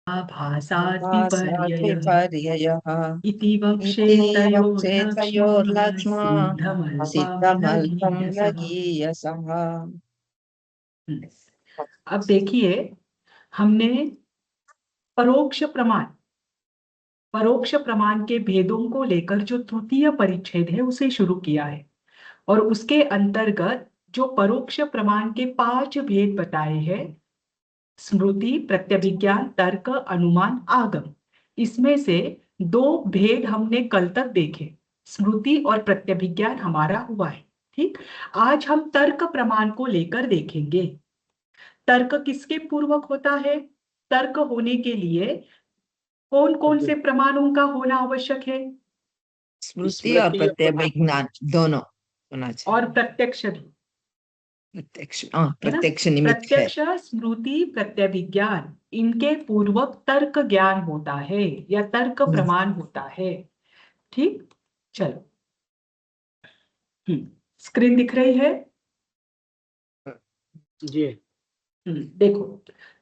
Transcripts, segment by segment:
भासाद्विपर्ययः भासाद्विपर्ययः इति इति वक्षेत्तयोर्लक्ष्मः वक्षेतयोर्लक्ष्मा सिद्धमल्पं सिद्धमल्पं लघीयसः। लघीयसः। अब देखिए, हमने परोक्ष प्रमाण परोक्ष प्रमाण के भेदों को लेकर जो तृतीय परिच्छेद है उसे शुरू किया है, और उसके अंतर्गत जो परोक्ष प्रमाण के 5 भेद बताए हैं, स्मृति, प्रत्यभिज्ञान, तर्क, अनुमान, आगम, इसमें से 2 भेद हमने कल तक देखे। स्मृति और प्रत्यभिज्ञान हमारा हुआ है। ठीक, आज हम तर्क प्रमाण को लेकर देखेंगे। तर्क किसके पूर्वक होता है? तर्क होने के लिए कौन कौन से प्रमाणों का होना आवश्यक है? स्मृति और प्रत्यभिज्ञान दोनों होना चाहिए। और प्रत्यक्ष भी, प्रत्यक्ष है ना? प्रत्यक्ष निमित्त है। प्रत्यक्ष, स्मृति, प्रत्यभिज्ञान, इनके पूर्वक तर्क ज्ञान होता है या तर्क प्रमाण होता है। ठीक, चलो। स्क्रीन दिख रही है? जी। देखो,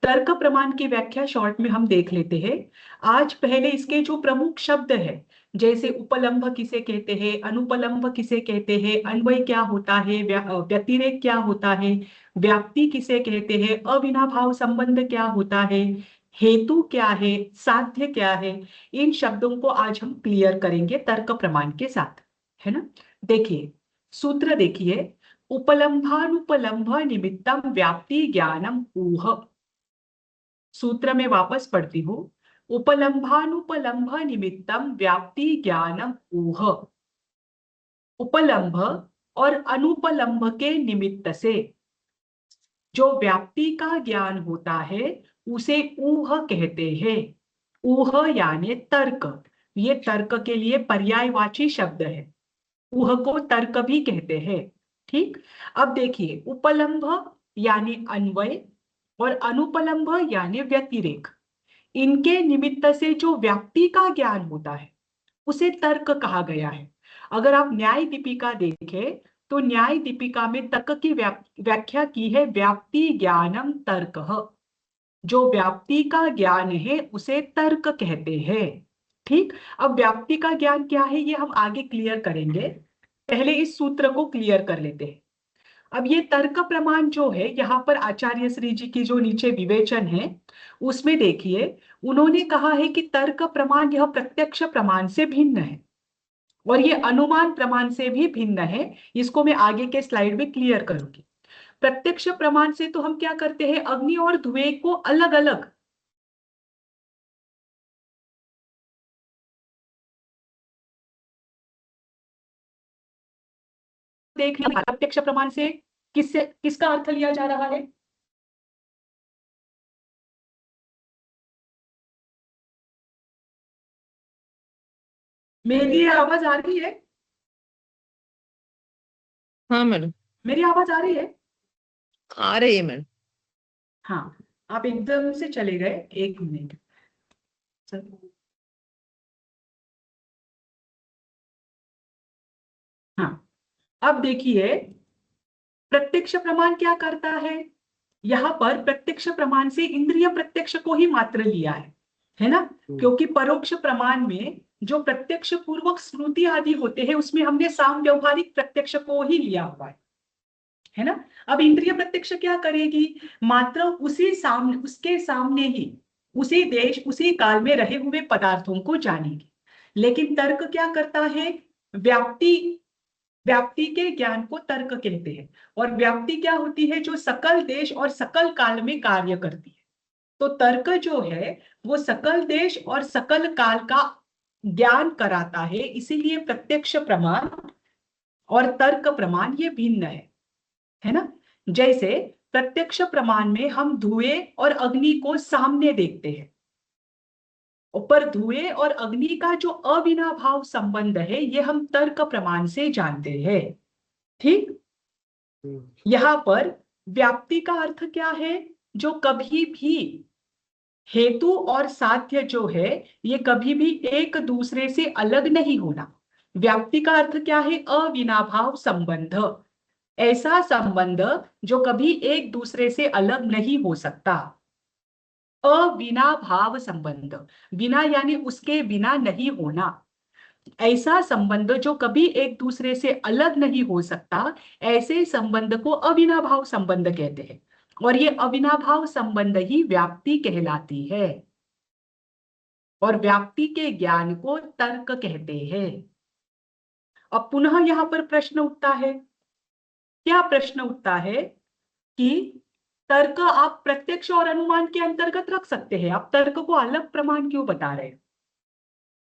तर्क प्रमाण की व्याख्या शॉर्ट में हम देख लेते हैं। आज पहले इसके जो प्रमुख शब्द है, जैसे उपलम्भ किसे कहते हैं, अनुपलम्भ किसे कहते हैं, अन्वय क्या होता है, व्यतिरेक क्या होता है, व्याप्ति किसे कहते हैं, अविनाभाव संबंध क्या होता है, हेतु क्या है, साध्य क्या है, इन शब्दों को आज हम क्लियर करेंगे तर्क प्रमाण के साथ, है ना? देखिए, सूत्र देखिए, उपलम्भानुपलम्भ निमित्तम व्याप्ति ज्ञानम ऊह। सूत्र में वापस पढ़ती हूं, उपलम्भानुपलम्भ निमित्तम व्याप्ति ज्ञानम ऊह। उपलम्भ और अनुपलम्भ के निमित्त से जो व्याप्ति का ज्ञान होता है उसे ऊह कहते हैं। ऊह यानी तर्क, ये तर्क के लिए पर्यायवाची शब्द है। ऊह को तर्क भी कहते हैं। ठीक, अब देखिए, उपलम्भ यानी अन्वय और अनुपलम्भ यानी व्यतिरेक, इनके निमित्त से जो व्याप्ति का ज्ञान होता है उसे तर्क कहा गया है। अगर आप न्याय दीपिका देखें तो न्याय दीपिका में तर्क की व्याख्या की है, व्याप्ति ज्ञानम तर्क। जो व्याप्ति का ज्ञान है उसे तर्क कहते हैं। ठीक, अब व्याप्ति का ज्ञान क्या है ये हम आगे क्लियर करेंगे, पहले इस सूत्र को क्लियर कर लेते हैं। अब ये तर्क प्रमाण जो है, यहाँ पर आचार्य श्री जी की जो नीचे विवेचन है उसमें देखिए, उन्होंने कहा है कि तर्क प्रमाण यह प्रत्यक्ष प्रमाण से भिन्न है और ये अनुमान प्रमाण से भी भिन्न है। इसको मैं आगे के स्लाइड में क्लियर करूंगी। प्रत्यक्ष प्रमाण से तो हम क्या करते हैं, अग्नि और धुएं को अलग अलग देख लिया। प्रत्यक्ष प्रमाण से किसका अर्थ लिया जा रहा है? मेरी आवाज आ रही है? हाँ मैडम, मेरी आवाज आ रही है? आ रही है मैडम। हाँ, आप एकदम से चले गए, 1 मिनट। हाँ, अब देखिए, प्रत्यक्ष प्रमाण क्या करता है? यहाँ पर प्रत्यक्ष प्रमाण से इंद्रिय प्रत्यक्ष को ही मात्र लिया है ना? क्योंकि परोक्ष प्रमाण में जो प्रत्यक्ष पूर्वक स्मृति आदि होते हैं उसमें हमने साम व्यवहारिक प्रत्यक्ष को ही लिया हुआ है ना? अब इंद्रिय प्रत्यक्ष क्या करेगी? मात्र उसी सामने, उसके सामने ही, उसी देश उसी काल में रहे हुए पदार्थों को जानेगी। लेकिन तर्क क्या करता है? व्याप्ति व्याप्ति के ज्ञान को तर्क कहते हैं। और व्याप्ति क्या होती है? जो सकल देश और सकल काल में कार्य करती है। तो तर्क जो है वो सकल देश और सकल काल का ज्ञान कराता है। इसीलिए प्रत्यक्ष प्रमाण और तर्क प्रमाण ये भिन्न है ना? जैसे प्रत्यक्ष प्रमाण में हम धुएं और अग्नि को सामने देखते हैं, पर धुएं और अग्नि का जो अविनाभाव संबंध है ये हम तर्क प्रमाण से जानते हैं। ठीक, यहां पर व्याप्ति का अर्थ क्या है? जो कभी भी हेतु और साध्य जो है ये कभी भी एक दूसरे से अलग नहीं होना। व्याप्ति का अर्थ क्या है? अविनाभाव संबंध, ऐसा संबंध जो कभी एक दूसरे से अलग नहीं हो सकता। अविनाभाव संबंध, बिना यानी उसके बिना नहीं होना, ऐसा संबंध जो कभी एक दूसरे से अलग नहीं हो सकता, ऐसे संबंध को अविनाभाव संबंध कहते हैं। और ये अविनाभाव संबंध ही व्याप्ति कहलाती है, और व्याप्ति के ज्ञान को तर्क कहते हैं। अब पुनः यहां पर प्रश्न उठता है, क्या प्रश्न उठता है कि तर्क आप प्रत्यक्ष और अनुमान के अंतर्गत रख सकते हैं, आप तर्क को अलग प्रमाण क्यों बता रहे हैं?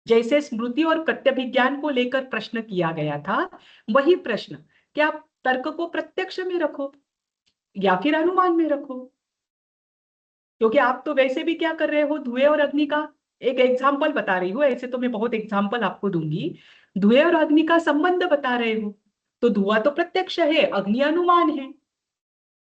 जैसे स्मृति और प्रत्यभिज्ञान को लेकर प्रश्न किया गया था, वही प्रश्न क्या आप तर्क को प्रत्यक्ष में रखो या फिर अनुमान में रखो? क्योंकि आप तो वैसे भी क्या कर रहे हो, धुएं और अग्नि का एक एग्जाम्पल बता रही हूँ, ऐसे तो मैं बहुत एग्जाम्पल आपको दूंगी, धुएं और अग्नि का संबंध बता रहे हो, तो धुआं तो प्रत्यक्ष है, अग्नि अनुमान है,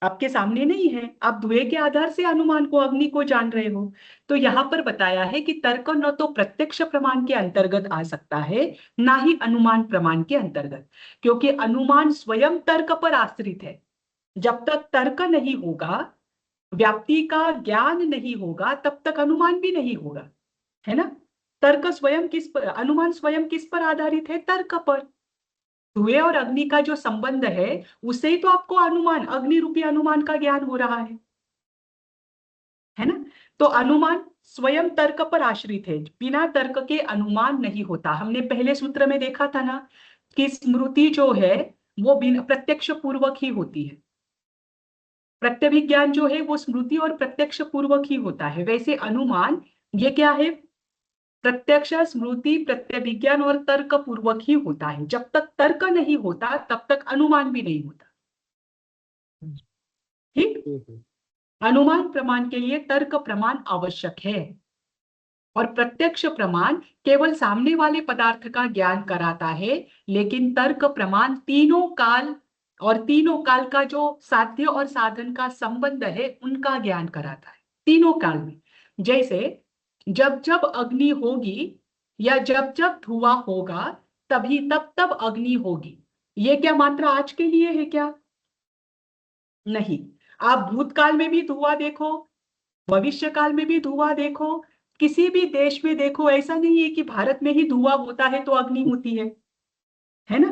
आपके सामने नहीं है, आप धुएं के आधार से अनुमान को, अग्नि को जान रहे हो। तो यहां पर बताया है कि तर्क न तो प्रत्यक्ष प्रमाण के अंतर्गत आ सकता है, ना ही अनुमान प्रमाण के अंतर्गत, क्योंकि अनुमान स्वयं तर्क पर आश्रित है। जब तक तर्क नहीं होगा, व्याप्ति का ज्ञान नहीं होगा, तब तक अनुमान भी नहीं होगा, है ना? तर्क स्वयं किस पर, अनुमान स्वयं किस पर आधारित है? तर्क पर। धुएं और अग्नि का जो संबंध है, उससे ही तो आपको अनुमान, अग्नि रूपी अनुमान का ज्ञान हो रहा है ना? तो अनुमान स्वयं तर्क पर आश्रित है, बिना तर्क के अनुमान नहीं होता। हमने पहले सूत्र में देखा था ना कि स्मृति जो है वो बिना प्रत्यक्ष पूर्वक ही होती है, प्रत्यभिज्ञान जो है वो स्मृति और प्रत्यक्ष पूर्वक ही होता है। वैसे अनुमान ये क्या है? प्रत्यक्ष, स्मृति, प्रत्यभिज्ञान और तर्क पूर्वक ही होता है। जब तक तर्क नहीं होता तब तक अनुमान भी नहीं होता। ठीक, अनुमान प्रमाण के लिए तर्क प्रमाण आवश्यक है, और प्रत्यक्ष प्रमाण केवल सामने वाले पदार्थ का ज्ञान कराता है, लेकिन तर्क प्रमाण तीनों काल और तीनों काल का जो साध्य और साधन का संबंध है उनका ज्ञान कराता है, तीनों काल में। जैसे जब जब अग्नि होगी या जब जब धुआं होगा, तभी तब तब अग्नि होगी, ये क्या मात्र आज के लिए है क्या? नहीं, आप भूतकाल में भी धुआं देखो, भविष्य काल में भी धुआं देखो, किसी भी देश में देखो, ऐसा नहीं है कि भारत में ही धुआं होता है तो अग्नि होती है ना?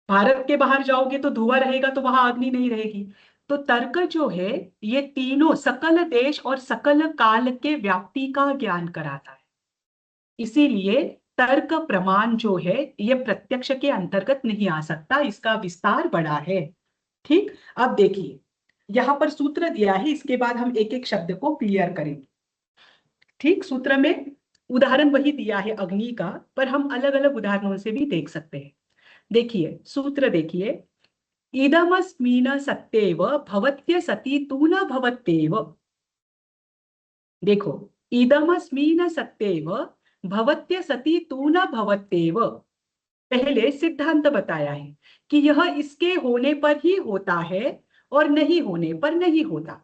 भारत के बाहर जाओगे तो धुआं रहेगा तो वहां अग्नि नहीं रहेगी। तो तर्क जो है ये तीनों सकल देश और सकल काल के व्याप्ति का ज्ञान कराता है, इसीलिए तर्क प्रमाण जो है ये प्रत्यक्ष के अंतर्गत नहीं आ सकता, इसका विस्तार बड़ा है। ठीक, अब देखिए यहां पर सूत्र दिया है, इसके बाद हम एक एक शब्द को क्लियर करेंगे। ठीक, सूत्र में उदाहरण वही दिया है अग्नि का, पर हम अलग अलग उदाहरणों से भी देख सकते हैं। देखिए सूत्र देखिए, इदमस्मिन सत्येव भवत्य सति तू न भवत्येव। देखो, इदमस्मिन सत्येव भवत्य सति तू न भवत्येव, पहले सिद्धांत बताया है कि यह इसके होने पर ही होता है और नहीं होने पर नहीं होता।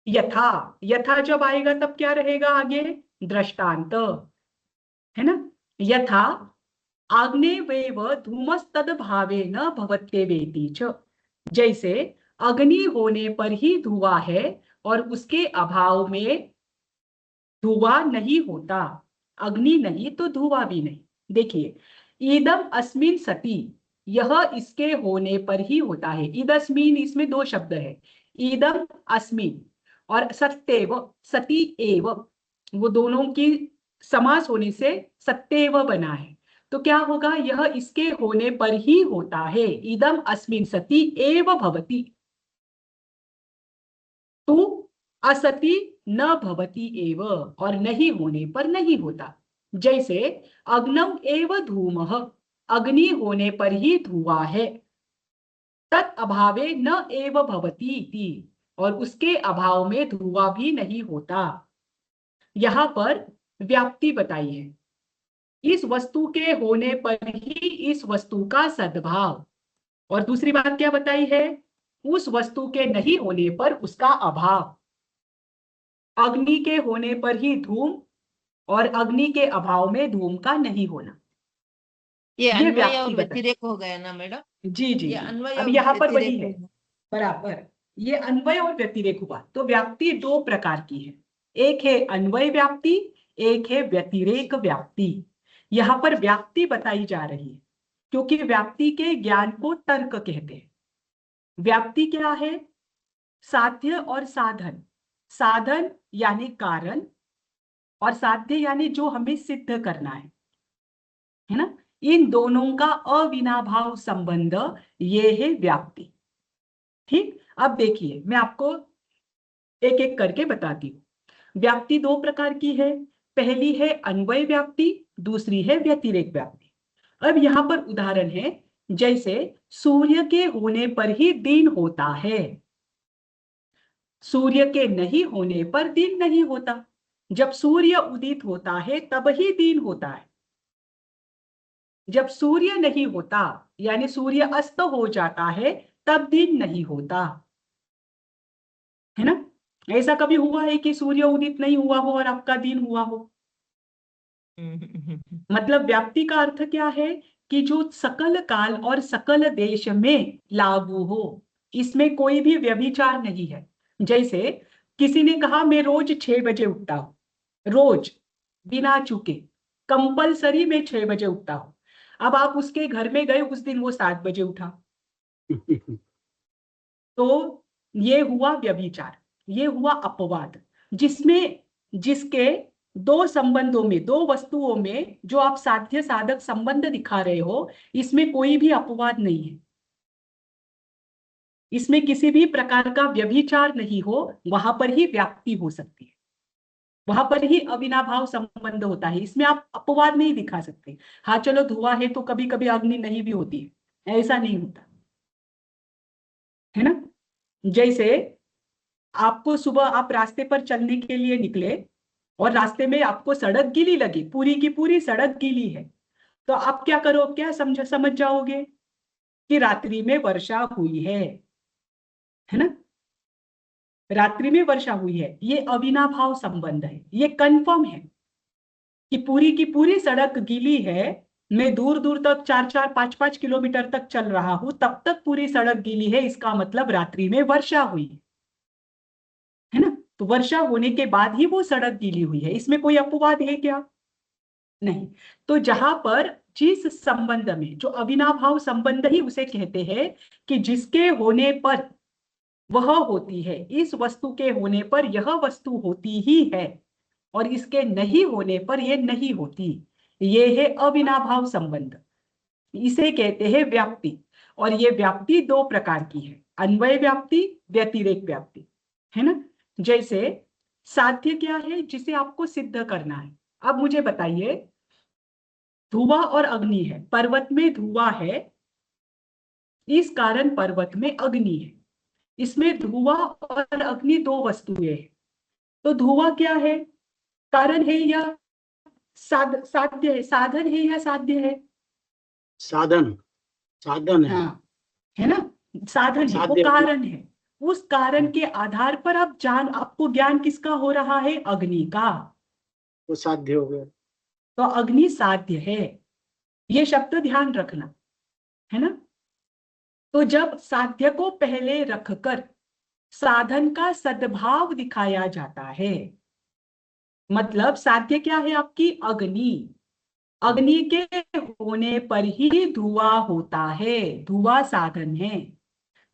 यथा, यथा जब आएगा तब क्या रहेगा आगे? दृष्टांत, है ना? यथा आग्नेयेव धूमस्तद भावेन भवत्येवेति च, जैसे अग्नि होने पर ही धुआं है और उसके अभाव में धुआं नहीं होता, अग्नि नहीं तो धुआं भी नहीं। देखिए, ईदम अस्मिन सती, यह इसके होने पर ही होता है। ईदस्मिन, इसमें दो शब्द है, ईदम अस्मिन और सत्येव सती एव, वो दोनों की समास होने से सत्येव बना है। तो क्या होगा? यह इसके होने पर ही होता है, इदम अस्मिन सती एव भवति, तू असति न भवति एव, और नहीं होने पर नहीं होता। जैसे अग्नम एव धूमः, अग्नि होने पर ही धुआं है, तत् अभावे न एव भवति इति, और उसके अभाव में धुआं भी नहीं होता। यहां पर व्याप्ति बताई है, इस वस्तु के होने पर ही इस वस्तु का सद्भाव, और दूसरी बात क्या बताई है? उस वस्तु के नहीं होने पर उसका अभाव। अग्नि के होने पर ही धूम और अग्नि के अभाव में धूम का नहीं होना, ये ये अन्वय व्याप्ति और बताई। व्यतिरेक हो गया ना मैडम? जी जी ये जी, अन्वय अब और यहाँ पर वही व्यतिरेक है, हो गया। बराबर, ये अन्वय और व्यतिरेक हुआ। तो व्याप्ति दो प्रकार की है, एक है अन्वय व्याप्ति, एक है व्यतिरेक व्याप्ति। यहाँ पर व्याप्ति बताई जा रही है क्योंकि व्याप्ति के ज्ञान को तर्क कहते हैं। व्याप्ति क्या है? साध्य और साधन। साधन यानी कारण और साध्य यानी जो हमें सिद्ध करना है ना? इन दोनों का अविनाभाव संबंध ये है व्याप्ति। ठीक, अब देखिए मैं आपको एक एक करके बताती हूँ। व्याप्ति दो प्रकार की है, पहली है अन्वय व्याप्ति, दूसरी है व्यतिरेक व्याप्ति। अब यहाँ पर उदाहरण है, जैसे सूर्य के होने पर ही दिन होता है, सूर्य के नहीं होने पर दिन नहीं होता। जब सूर्य उदित होता है तब ही दिन होता है, जब सूर्य नहीं होता यानी सूर्य अस्त हो जाता है तब दिन नहीं होता, है ना? ऐसा कभी हुआ है कि सूर्य उदित नहीं हुआ हो और आपका दिन हुआ हो? मतलब व्याप्ति का अर्थ क्या है कि जो सकल काल और सकल देश में लागू हो, इसमें कोई भी व्यभिचार नहीं है। जैसे किसी ने कहा मैं रोज 6 बजे उठता हूं, रोज बिना चूके कंपलसरी मैं 6 बजे उठता हूं। अब आप उसके घर में गए, उस दिन वो 7 बजे उठा तो ये हुआ व्यभिचार, ये हुआ अपवाद, जिसमें जिसके दो संबंधों में, दो वस्तुओं में जो आप साध्य साधक संबंध दिखा रहे हो, इसमें कोई भी अपवाद नहीं है, इसमें किसी भी प्रकार का व्यभिचार नहीं हो, वहां पर ही व्याप्ति हो सकती है, वहां पर ही अविनाभाव संबंध होता है, इसमें आप अपवाद नहीं दिखा सकते। हाँ चलो धुआं है तो कभी कभी अग्नि नहीं भी होती है, ऐसा नहीं होता, है ना? जैसे आपको सुबह आप रास्ते पर चलने के लिए निकले और रास्ते में आपको सड़क गीली लगी, पूरी की पूरी सड़क गीली है, तो आप क्या करो, क्या समझ जाओगे कि रात्रि में वर्षा हुई है ना? रात्रि में वर्षा हुई है, ये अविनाभाव संबंध है, ये कंफर्म है कि पूरी की पूरी सड़क गीली है, मैं दूर दूर तक 4-4 5-5 किलोमीटर तक चल रहा हूं तब तक पूरी सड़क गीली है, इसका मतलब रात्रि में वर्षा हुई है ना? तो वर्षा होने के बाद ही वो सड़क गीली हुई है, इसमें कोई अपवाद है क्या? नहीं। तो जहां पर जिस संबंध में, जो अविनाभाव संबंध ही उसे कहते हैं कि जिसके होने पर वह होती है, इस वस्तु के होने पर यह वस्तु होती ही है और इसके नहीं होने पर यह नहीं होती, ये है अविनाभाव संबंध, इसे कहते हैं व्याप्ति। और ये व्याप्ति दो प्रकार की है, अन्वय व्याप्ति, व्यतिरेक व्याप्ति, है ना? जैसे साध्य क्या है? जिसे आपको सिद्ध करना है। अब मुझे बताइए, धुआं और अग्नि है, पर्वत में धुआं है, इस कारण पर्वत में अग्नि है, इसमें धुआं और अग्नि दो वस्तुएं हैं, तो धुआं क्या है? कारण है या साध्य है? साधन है या साध्य है? साधन, साधन है। हाँ, है ना? साधन है, वो कारण है। उस कारण के आधार पर अब आपको ज्ञान किसका हो रहा है? अग्नि का, वो साध्य हो गया। तो अग्नि साध्य है, ये शब्द ध्यान रखना, है ना? तो जब साध्य को पहले रखकर साधन का सद्भाव दिखाया जाता है, मतलब साध्य क्या है आपकी? अग्नि, अग्नि के होने पर ही धुआं होता है, धुआं साधन है।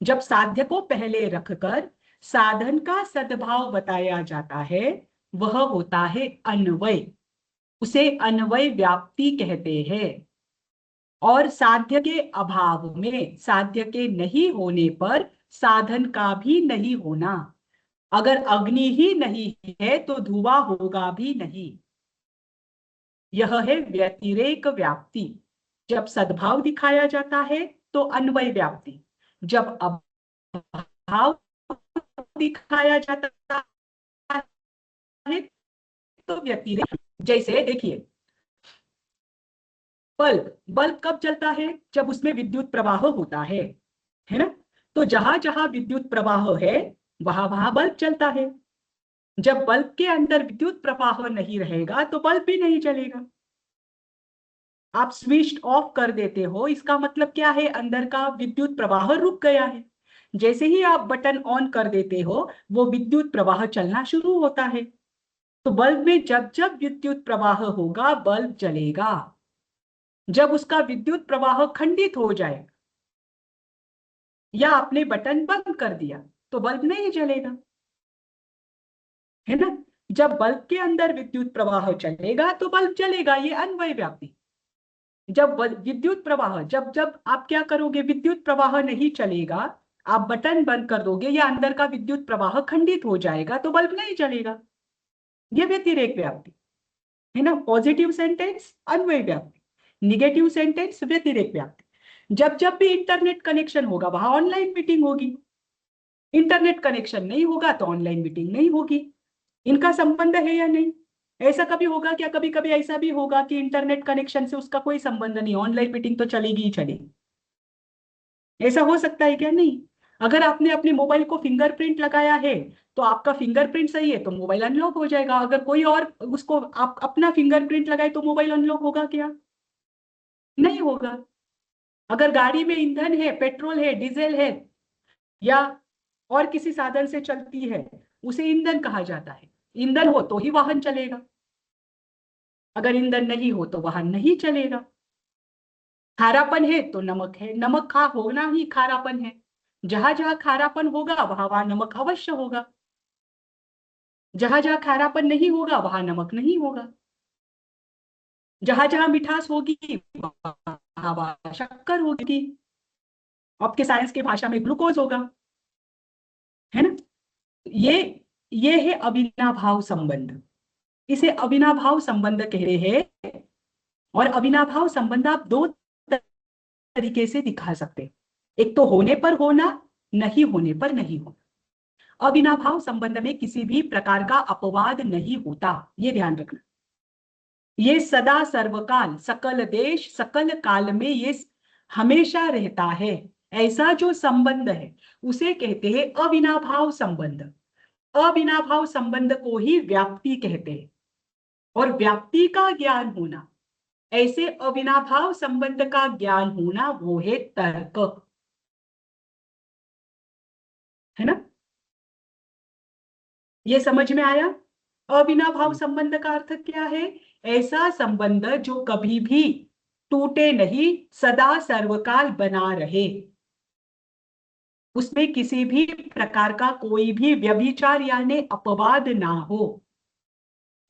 जब साध्य को पहले रखकर साधन का सद्भाव बताया जाता है, वह होता है अन्वय, उसे अन्वय व्याप्ति कहते हैं। और साध्य के अभाव में, साध्य के नहीं होने पर साधन का भी नहीं होना, अगर अग्नि ही नहीं है तो धुआं होगा भी नहीं, यह है व्यतिरेक व्याप्ति। जब सद्भाव दिखाया जाता है तो अन्वय व्याप्ति, जब अभाव दिखाया जाता है तो व्यतिरेक। जैसे देखिए, बल्ब, बल्ब कब जलता है? जब उसमें विद्युत प्रवाह होता है ना? तो जहां जहां विद्युत प्रवाह है वहां वहां बल्ब चलता है। जब बल्ब के अंदर विद्युत प्रवाह नहीं रहेगा तो बल्ब भी नहीं चलेगा। आप स्विच ऑफ कर देते हो, इसका मतलब क्या है? अंदर का विद्युत प्रवाह रुक गया है। जैसे ही आप बटन ऑन कर देते हो, वो विद्युत प्रवाह चलना शुरू होता है। तो बल्ब में जब जब विद्युत प्रवाह होगा बल्ब जलेगा। जब उसका विद्युत प्रवाह खंडित हो जाए या आपने बटन बंद कर दिया तो बल्ब नहीं जलेगा, है ना। जब बल्ब के अंदर विद्युत प्रवाह चलेगा तो बल्ब जलेगा, ये अन्वय व्याप्ति। जब विद्युत प्रवाह, जब जब आप क्या करोगे, विद्युत प्रवाह नहीं चलेगा, आप बटन बंद कर दोगे या अंदर का विद्युत प्रवाह खंडित हो जाएगा तो बल्ब नहीं जलेगा। ये व्यतिरेक व्याप्ति है ना। पॉजिटिव सेंटेंस अन्वय व्याप्ति, निगेटिव सेंटेंस व्यतिरेक व्याप्ति। जब जब भी इंटरनेट कनेक्शन होगा वहां ऑनलाइन मीटिंग होगी, इंटरनेट कनेक्शन नहीं होगा तो ऑनलाइन मीटिंग नहीं होगी। इनका संबंध है या नहीं? ऐसा कभी होगा क्या? कभी कभी ऐसा भी होगा कि इंटरनेट कनेक्शन से उसका कोई संबंध नहीं, ऑनलाइन मीटिंग तो चलेगी ही चलेगी। ऐसा हो सकता है क्या? नहीं। अगर आपने अपने मोबाइल को फिंगरप्रिंट लगाया है तो आपका फिंगरप्रिंट सही है तो मोबाइल अनलॉक हो जाएगा। अगर कोई और उसको आप अपना फिंगरप्रिंट लगाए तो मोबाइल अनलॉक होगा क्या? नहीं होगा। अगर गाड़ी में ईंधन है, पेट्रोल है, डीजल है या और किसी साधन से चलती है उसे ईंधन कहा जाता है। ईंधन हो तो ही वाहन चलेगा, अगर ईंधन नहीं हो तो वाहन नहीं चलेगा। खारापन है तो नमक है, नमक खा होना ही खारापन है। जहां जहां खारापन होगा वहां वहां नमक अवश्य होगा, जहां जहां खारापन नहीं होगा वहां नमक नहीं होगा। जहां जहां मिठास होगी वहां वहां शक्कर होगी, आपके साइंस की भाषा में ग्लूकोज होगा, है ना। ये ये है अविनाभाव संबंध, इसे अविनाभाव संबंध कह रहे हैं। और अविनाभाव संबंध आप दो तरीके से दिखा सकते हैं, एक तो होने पर होना, नहीं होने पर नहीं होना। अविनाभाव संबंध में किसी भी प्रकार का अपवाद नहीं होता, ये ध्यान रखना। ये सदा सर्वकाल, सकल देश सकल काल में ये हमेशा रहता है। ऐसा जो संबंध है उसे कहते हैं अविनाभाव संबंध। अविनाभाव संबंध को ही व्याप्ति कहते हैं। और व्याप्ति का ज्ञान होना, ऐसे अविनाभाव संबंध का ज्ञान होना, वो है तर्क, है ना। ये समझ में आया? अविनाभाव संबंध का अर्थ क्या है? ऐसा संबंध जो कभी भी टूटे नहीं, सदा सर्वकाल बना रहे, उसमें किसी भी प्रकार का कोई भी व्यभिचार यानी अपवाद ना हो।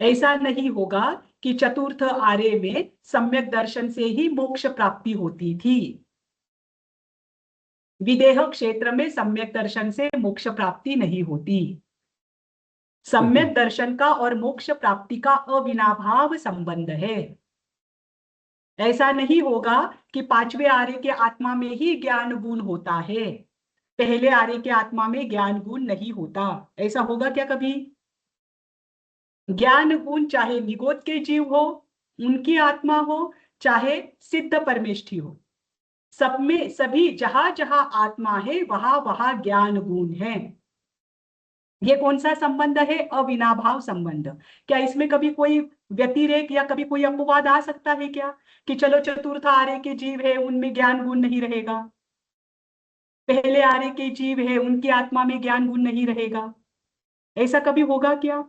ऐसा नहीं होगा कि चतुर्थ आर्य में सम्यक दर्शन से ही मोक्ष प्राप्ति होती थी, विदेह क्षेत्र में सम्यक दर्शन से मोक्ष प्राप्ति नहीं होती। सम्यक दर्शन का और मोक्ष प्राप्ति का अविनाभाव संबंध है। ऐसा नहीं होगा कि पांचवें आर्य के आत्मा में ही ज्ञान गुण होता है, पहले आर्य के आत्मा में ज्ञान गुण नहीं होता। ऐसा होगा क्या कभी? ज्ञान गुण चाहे निगोद के जीव हो, उनकी आत्मा हो, चाहे सिद्ध परमेष्ठी हो, सब में सभी जहां जहां आत्मा है वहां वहां ज्ञान गुण है। ये कौन सा संबंध है? अविनाभाव संबंध। क्या इसमें कभी कोई व्यतिरेक या कभी कोई अपवाद आ सकता है क्या, कि चलो चतुर्थ आर्य के जीव है उनमें ज्ञान गुण नहीं रहेगा, पहले आर्य के जीव है उनकी आत्मा में ज्ञान गुण नहीं रहेगा? ऐसा कभी होगा क्या?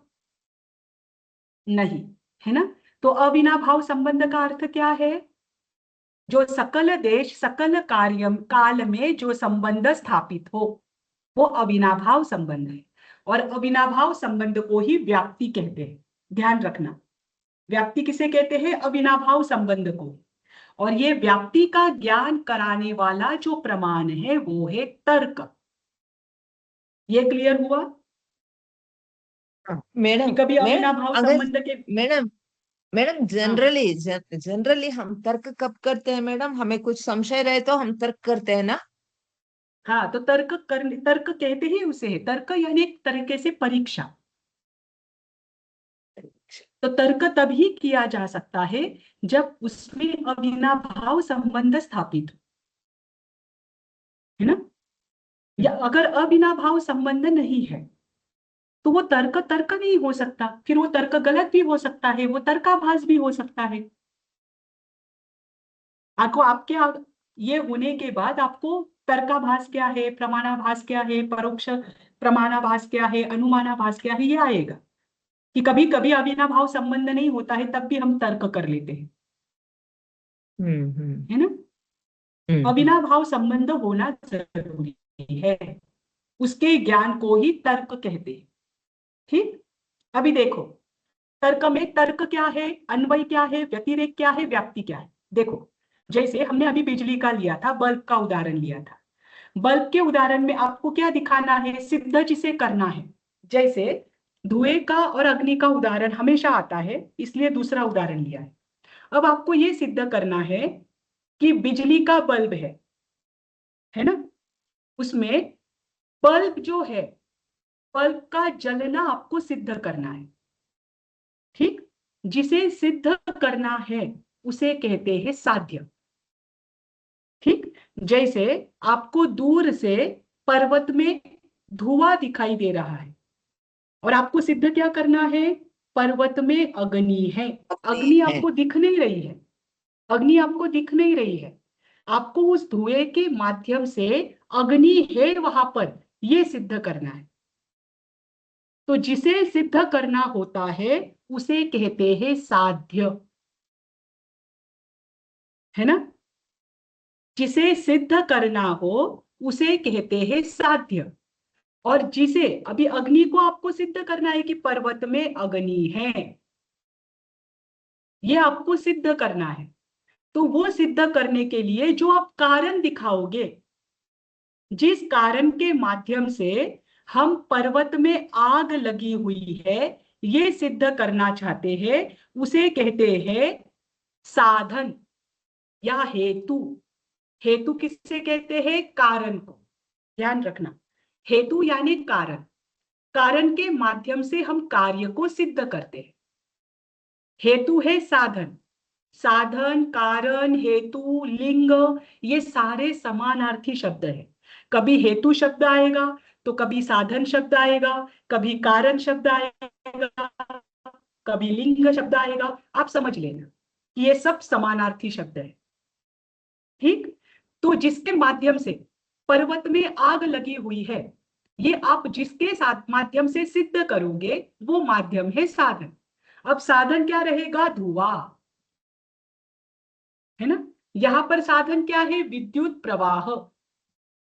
नहीं, है ना। तो अविनाभाव संबंध का अर्थ क्या है? जो सकल देश सकल कार्य काल में जो संबंध स्थापित हो वो अविनाभाव संबंध है। और अविनाभाव संबंध को ही व्याप्ति कहते हैं, ध्यान रखना। व्याप्ति किसे कहते हैं? अविनाभाव संबंध को। और ये व्याप्ति का ज्ञान कराने वाला जो प्रमाण है वो है तर्क। ये क्लियर हुआ? मैडम कभी मैडम अविनाभाव अगर संबंध के मैडम मैडम हाँ जनरली हम तर्क कब करते हैं मैडम? हमें कुछ संशय रहे तो हम तर्क करते हैं ना? हाँ, तो तर्क कहते ही उसे, तर्क यानी एक तरीके से परीक्षा। तो तर्क तभी किया जा सकता है जब उसमें अविनाभाव संबंध स्थापित हो, है ना। या अगर अविनाभाव संबंध नहीं है तो वो तर्क तर्क नहीं हो सकता, फिर वो तर्क गलत भी हो सकता है, वो तर्काभास भी हो सकता है। आपको आपके ये होने के बाद आपको तर्काभास क्या है, प्रमाणाभास क्या है, परोक्ष प्रमाणाभास क्या है, अनुमानाभास क्या है, ये आएगा। कि कभी कभी अविनाभाव संबंध नहीं होता है तब भी हम तर्क कर लेते हैं, है ना। अविनाभाव संबंध होना जरूरी है, उसके ज्ञान को ही तर्क कहते हैं। ठीक, अभी देखो तर्क में तर्क क्या है, अन्वय क्या है, व्यतिरेक क्या है, व्याप्ति क्या है। देखो जैसे हमने अभी बिजली का लिया था, बल्ब का उदाहरण लिया था। बल्ब के उदाहरण में आपको क्या दिखाना है, सिद्ध जिसे करना है। जैसे धुएं का और अग्नि का उदाहरण हमेशा आता है, इसलिए दूसरा उदाहरण लिया है। अब आपको यह सिद्ध करना है कि बिजली का बल्ब है ना, उसमें बल्ब जो है, बल्ब का जलना आपको सिद्ध करना है। ठीक, जिसे सिद्ध करना है उसे कहते हैं साध्य। ठीक, जैसे आपको दूर से पर्वत में धुआं दिखाई दे रहा है और आपको सिद्ध क्या करना है, पर्वत में अग्नि है। अग्नि आपको दिख नहीं रही है, अग्नि आपको दिख नहीं रही है, आपको उस धुएं के माध्यम से अग्नि है वहां पर, यह सिद्ध करना है। तो जिसे सिद्ध करना होता है उसे कहते हैं साध्य, है ना। जिसे सिद्ध करना हो उसे कहते हैं साध्य। और जिसे अभी अग्नि को आपको सिद्ध करना है कि पर्वत में अग्नि है, यह आपको सिद्ध करना है। तो वो सिद्ध करने के लिए जो आप कारण दिखाओगे, जिस कारण के माध्यम से हम पर्वत में आग लगी हुई है ये सिद्ध करना चाहते हैं, उसे कहते हैं साधन या हेतु। हेतु किससे कहते हैं, कारण को। ध्यान रखना, हेतु यानी कारण, कारण के माध्यम से हम कार्य को सिद्ध करते हैं। हेतु है साधन, साधन, कारण, हेतु, लिंग, ये सारे समानार्थी शब्द है। कभी हेतु शब्द आएगा तो कभी साधन शब्द आएगा, कभी कारण शब्द आएगा, कभी लिंग शब्द आएगा। आप समझ लेना कि ये सब समानार्थी शब्द है। ठीक, तो जिसके माध्यम से पर्वत में आग लगी हुई है, ये आप जिसके साथ माध्यम से सिद्ध करोगे वो माध्यम है साधन। अब साधन क्या रहेगा, धुआं, है ना। यहां पर साधन क्या है, विद्युत प्रवाह।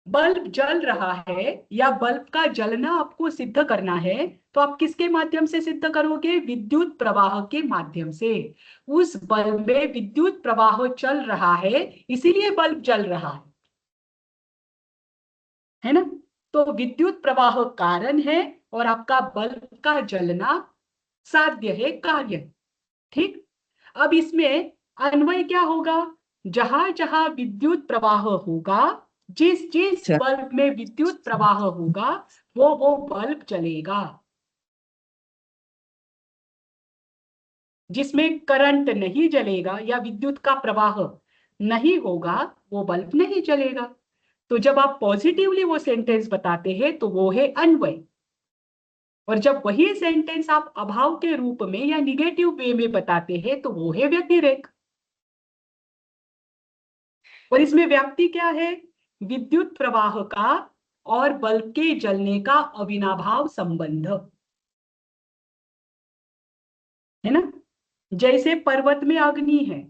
बल्ब जल रहा है या बल्ब का जलना आपको सिद्ध करना है, तो आप किसके माध्यम से सिद्ध करोगे, विद्युत प्रवाह के माध्यम से। उस बल्ब में विद्युत प्रवाह चल रहा है इसीलिए बल्ब जल रहा है ना। तो विद्युत प्रवाह कारण है और आपका बल्ब का जलना साध्य है, कार्य। ठीक, अब इसमें अन्वय क्या होगा, जहां जहां विद्युत प्रवाह होगा, जिस जिस बल्ब में विद्युत प्रवाह होगा वो बल्ब जलेगा। जिसमें करंट नहीं जलेगा या विद्युत का प्रवाह नहीं होगा वो बल्ब नहीं जलेगा। तो जब आप पॉजिटिवली वो सेंटेंस बताते हैं तो वो है अन्वय, और जब वही सेंटेंस आप अभाव के रूप में या निगेटिव वे में बताते हैं तो वो है व्यतिरेक। और इसमें व्याप्ति क्या है, विद्युत प्रवाह का और बल्ब के जलने का अविनाभाव संबंध, है ना। जैसे पर्वत में अग्नि है,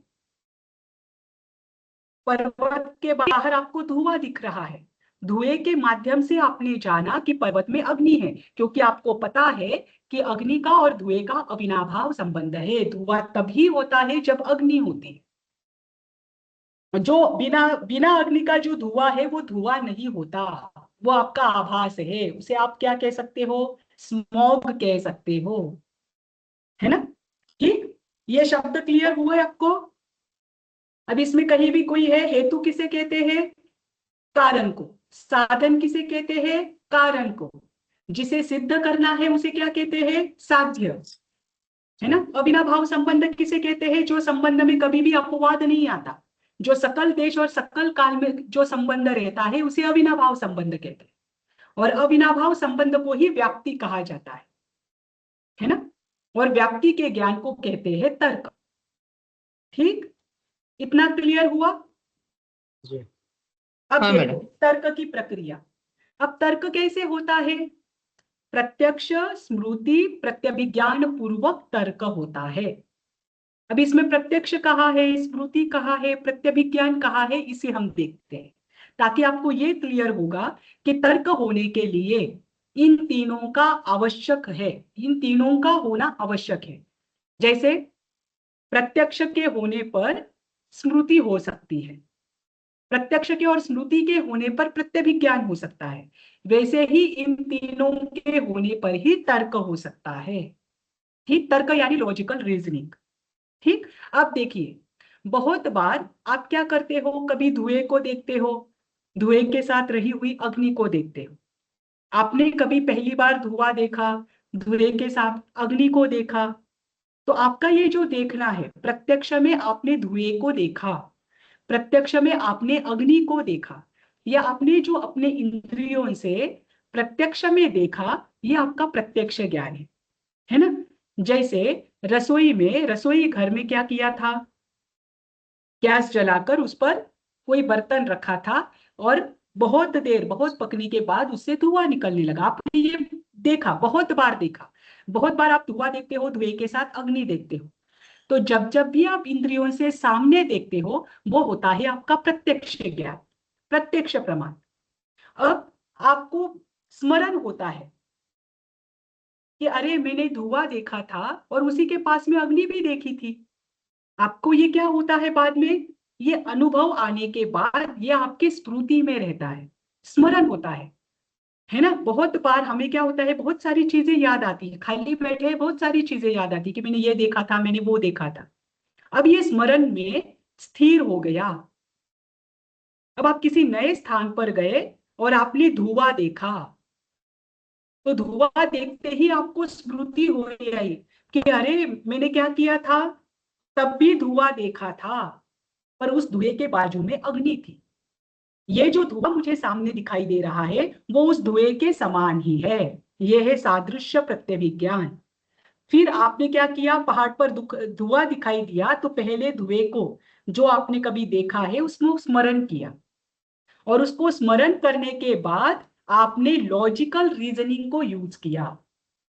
पर्वत के बाहर आपको धुआं दिख रहा है, धुएं के माध्यम से आपने जाना कि पर्वत में अग्नि है, क्योंकि आपको पता है कि अग्नि का और धुएं का अविनाभाव संबंध है। धुआं तभी होता है जब अग्नि होती है, जो बिना बिना अग्नि का जो धुआं है वो धुआं नहीं होता, वो आपका आभास है। उसे आप क्या कह सकते हो, स्मॉग कह सकते हो, है ना। ठीक, ये शब्द क्लियर हुआ है आपको। अब इसमें कहीं भी कोई है, हेतु किसे कहते हैं, कारण को। साधन किसे कहते हैं, कारण को। जिसे सिद्ध करना है उसे क्या कहते हैं, साध्य, है ना। अविनाभाव संबंध किसे कहते हैं, जो संबंध में कभी भी अपवाद नहीं आता, जो सकल देश और सकल काल में जो संबंध रहता है उसे अविनाभाव संबंध कहते हैं। और अविनाभाव संबंध को ही व्याप्ति कहा जाता है ना। और व्याप्ति के ज्ञान को कहते हैं तर्क। ठीक, इतना क्लियर हुआ। जी। अब हाँ देखो तर्क की प्रक्रिया। अब तर्क कैसे होता है, प्रत्यक्ष, स्मृति, प्रत्यभिज्ञान पूर्वक तर्क होता है। अब इसमें प्रत्यक्ष कहाँ है, स्मृति कहाँ है, प्रत्यभिज्ञान कहाँ है, इसे हम देखते हैं ताकि आपको ये क्लियर होगा कि तर्क होने के लिए इन तीनों का आवश्यक है, इन तीनों का होना आवश्यक है। जैसे प्रत्यक्ष के होने पर स्मृति हो सकती है, प्रत्यक्ष के और स्मृति के होने पर प्रत्यभिज्ञान हो सकता है, वैसे ही इन तीनों के होने पर ही तर्क हो सकता है। ठीक, तर्क यानी लॉजिकल रीजनिंग। ठीक, अब देखिए, बहुत बार आप क्या करते हो, कभी धुएं को देखते हो, धुएं के साथ रही हुई अग्नि को देखते हो। आपने कभी पहली बार धुआं देखा, धुएं के साथ अग्नि को देखा, तो आपका ये जो देखना है, प्रत्यक्ष में आपने धुएं को देखा, प्रत्यक्ष में आपने अग्नि को देखा, या आपने जो अपने इंद्रियों से प्रत्यक्ष में देखा, ये आपका प्रत्यक्ष ज्ञान है ना। जैसे रसोई में, रसोई घर में क्या किया था, गैस जलाकर उस पर कोई बर्तन रखा था और बहुत देर, बहुत पकने के बाद उससे धुआं निकलने लगा। आपने ये देखा, बहुत बार देखा, बहुत बार आप धुआं देखते हो, धुएं के साथ अग्नि देखते हो। तो जब जब भी आप इंद्रियों से सामने देखते हो, वो होता है आपका प्रत्यक्ष ज्ञान, प्रत्यक्ष प्रमाण। अब आपको स्मरण होता है कि अरे मैंने धुआं देखा था और उसी के पास में अग्नि भी देखी थी। आपको ये क्या होता है बाद में, ये अनुभव आने के बाद ये आपकी स्मृति में रहता है, स्मरण होता है ना। बहुत बार हमें क्या होता है, बहुत सारी चीजें याद आती है, खाली बैठे बहुत सारी चीजें याद आती है कि मैंने ये देखा था, मैंने वो देखा था। अब ये स्मरण में स्थिर हो गया। अब आप किसी नए स्थान पर गए और आपने धुआं देखा, तो धुआं देखते ही आपको स्मृति हो आई कि अरे मैंने क्या किया था, तब भी धुआं देखा था, पर उस धुएं के बाजू में अग्नि थी। ये जो धुआं मुझे सामने दिखाई दे रहा है वो उस धुएं के समान ही है। यह है सादृश्य प्रत्यभिज्ञान। फिर आपने क्या किया, पहाड़ पर धुआं दिखाई दिया तो पहले धुएं को जो आपने कभी देखा है उसमें स्मरण किया, और उसको स्मरण करने के बाद आपने लॉजिकल रीजनिंग को यूज किया,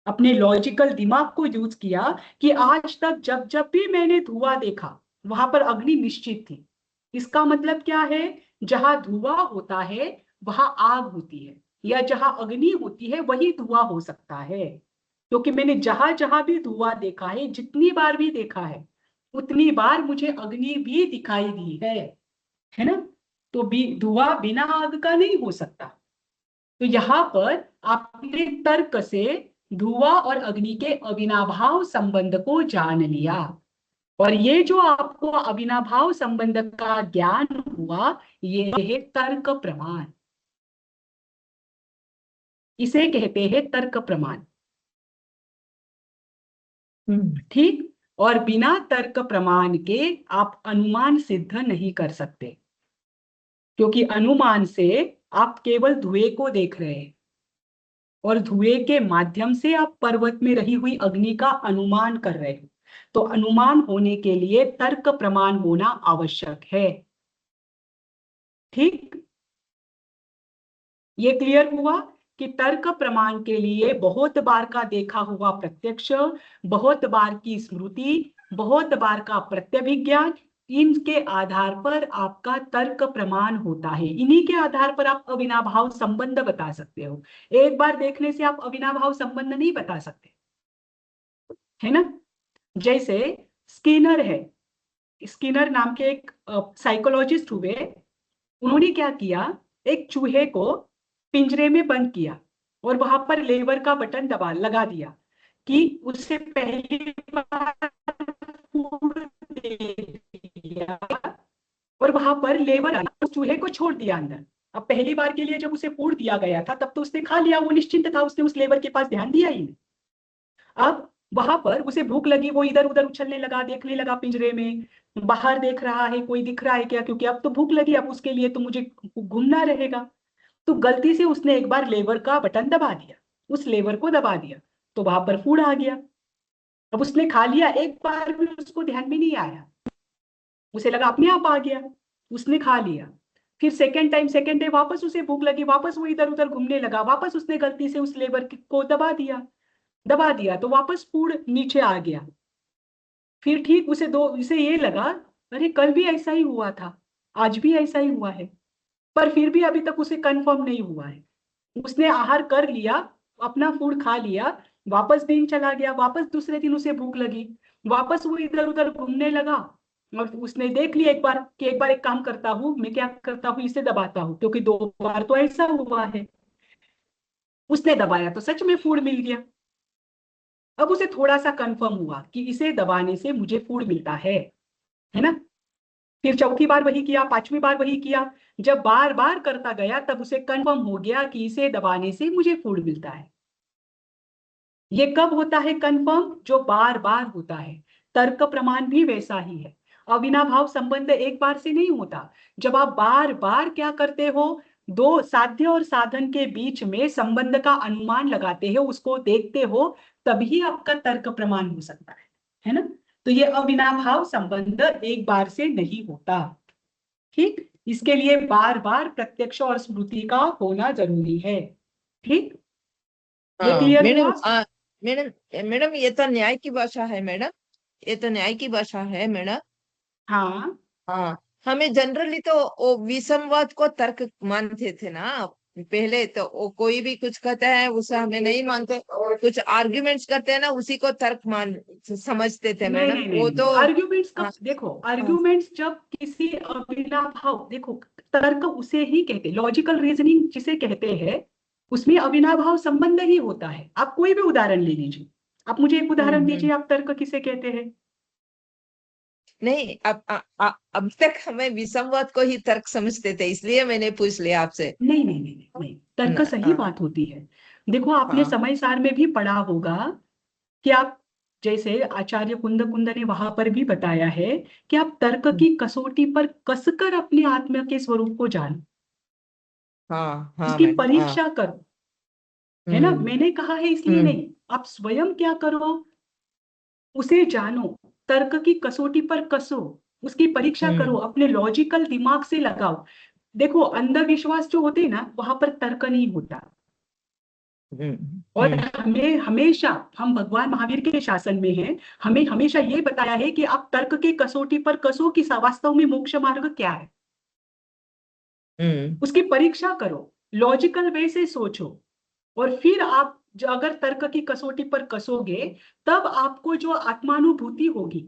अपने लॉजिकल दिमाग को यूज किया कि आज तक जब जब भी मैंने धुआं देखा वहां पर अग्नि निश्चित थी। इसका मतलब क्या है, जहां धुआं होता है वहां आग होती है, या जहां अग्नि होती है वही धुआं हो सकता है। क्योंकि मैंने जहां जहां भी धुआं देखा है, जितनी बार भी देखा है, उतनी बार मुझे अग्नि भी दिखाई दी है ना। तो धुआं बिना आग का नहीं हो सकता। तो यहाँ पर आपने तर्क से धुआं और अग्नि के अविनाभाव संबंध को जान लिया, और ये जो आपको अविनाभाव संबंध का ज्ञान हुआ, ये है तर्क प्रमाण, इसे कहते हैं तर्क प्रमाण। ठीक, और बिना तर्क प्रमाण के आप अनुमान सिद्ध नहीं कर सकते, क्योंकि अनुमान से आप केवल धुएं को देख रहे हैं, और धुएं के माध्यम से आप पर्वत में रही हुई अग्नि का अनुमान कर रहे हो। तो अनुमान होने के लिए तर्क प्रमाण होना आवश्यक है। ठीक, ये क्लियर हुआ कि तर्क प्रमाण के लिए बहुत बार का देखा हुआ प्रत्यक्ष, बहुत बार की स्मृति, बहुत बार का प्रत्यभिज्ञान, इनके आधार पर आपका तर्क प्रमाण होता है। इन्हीं के आधार पर आप अविनाभाव संबंध बता सकते हो। एक बार देखने से आप अविनाभाव संबंध नहीं बता सकते, है ना। जैसे स्किनर है, स्किनर नाम के एक साइकोलॉजिस्ट हुए, उन्होंने क्या किया, एक चूहे को पिंजरे में बंद किया और वहां पर लेवर का बटन दबा लगा दिया कि उससे पहली बार फूड दे दिया, और वहां पर लेवर उस चूहे को छोड़ दिया अंदर। अब पहली बार के लिए जब उसे फूड दिया गया था तब तो उसने खा लिया, वो निश्चिंत था, उसने उस लेवर के पास ध्यान दिया ही नहीं। अब वहां पर उसे भूख लगी, वो इधर उधर उछलने लगा, देखने लगा पिंजरे में, बाहर देख रहा है कोई दिख रहा है क्या, क्योंकि अब तो भूख लगी, अब उसके लिए तो मुझे घूमना रहेगा। तो गलती से उसने एक बार लेवर का बटन दबा दिया, उस लेवर को दबा दिया, तो वहां पर फूड आ गया। अब उसने खा लिया, एक बार भी उसको ध्यान में नहीं आया, उसे लगा अपने आप आ गया, उसने खा लिया। फिर सेकेंड डे वापस उसे भूख लगी, वापस वो इधर उधर घूमने लगा, वापस उसने गलती से उस लेबर को दबा दिया तो वापस फूड नीचे आ गया। फिर ठीक उसे ये लगा, अरे कल भी ऐसा ही हुआ था, आज भी ऐसा ही हुआ है, पर फिर भी अभी तक उसे कंफर्म नहीं हुआ है। उसने आहार कर लिया, अपना फूड खा लिया, वापस दिन चला गया, वापस दूसरे दिन उसे भूख लगी, वापस वो इधर उधर घूमने लगा, और उसने देख लिया एक बार कि एक बार एक काम करता हूँ, मैं क्या करता हूँ, इसे दबाता हूँ, क्योंकि 2 बार तो ऐसा हुआ है। उसने दबाया तो सच में फूड मिल गया। अब उसे थोड़ा सा कंफर्म हुआ कि इसे दबाने से मुझे फूड मिलता है ना। फिर चौथी बार वही किया, 5वीं बार वही किया। जब बार बार करता गया तब उसे कंफर्म हो गया कि इसे दबाने से मुझे फूड मिलता है। ये कब होता है कंफर्म? जो बार बार होता है। तर्क प्रमाण भी वैसा ही है। अविनाभाव संबंध एक बार से नहीं होता। जब आप बार बार क्या करते हो, दो साध्य और साधन के बीच में संबंध का अनुमान लगाते हो, उसको देखते हो, तभी आपका तर्क प्रमाण हो सकता है ना। तो ये अविनाभाव संबंध एक बार से नहीं होता। ठीक, इसके लिए बार बार प्रत्यक्ष और स्मृति का होना जरूरी है। ठीक, ये हाँ क्लियर मैडम, हुआ? मैडम मैडम ये तो न्याय की भाषा है मैडम, ये तो न्याय की भाषा है मैडम। हाँ, हाँ, हमें जनरली तो वो विसंवाद को तर्क मानते थे ना पहले, तो वो कोई भी कुछ कहता है उसे हमें नहीं मानते, कुछ आर्ग्यूमेंट्स करते हैं ना उसी को तर्क मान समझते थे नहीं मैडम, नहीं नहीं वो नहीं, तो। आर्ग्यूमेंट्स हाँ कब देखो, हाँ आर्ग्यूमेंट्स जब किसी अविनाभाव, देखो तर्क उसे ही कहते, लॉजिकल रीजनिंग जिसे कहते हैं, उसमें अविनाभाव संबंध ही होता है। आप कोई भी उदाहरण ले लीजिए, आप मुझे एक उदाहरण हम्म। दीजिए, आप तर्क किसे कहते हैं? नहीं, अब तक हमें विसंवाद को ही तर्क समझते थे, इसलिए मैंने पूछ लिया आपसे। नहीं नहीं नहीं नहीं नहीं, तर्क सही हाँ बात होती है। देखो आपने हाँ। समय सार में भी पढ़ा होगा कि आप, जैसे आचार्य कुंद ने वहां पर भी बताया है कि आप तर्क की कसौटी पर कसकर अपने आत्मा के स्वरूप को जानो, हाँ हाँ उसकी मैडम, हाँ। परीक्षा करो, है ना। हम्म मैंने कहा है इसलिए हम्म नहीं, आप स्वयं क्या करो, उसे जानो, तर्क की कसौटी पर कसो, उसकी परीक्षा करो, हम्म अपने लॉजिकल दिमाग से लगाओ। देखो अंधविश्वास जो होते हैं ना, वहां पर तर्क नहीं होता। और हम्म हमें हमेशा, हम भगवान महावीर के शासन में हैं, हमें हमेशा ये बताया है कि आप तर्क की कसौटी पर कसो कि वास्तव में मोक्ष मार्ग क्या है, हम्म उसकी परीक्षा करो, लॉजिकल वे से सोचो, और फिर आप अगर तर्क की कसौटी पर कसोगे, तब आपको जो आत्मानुभूति होगी,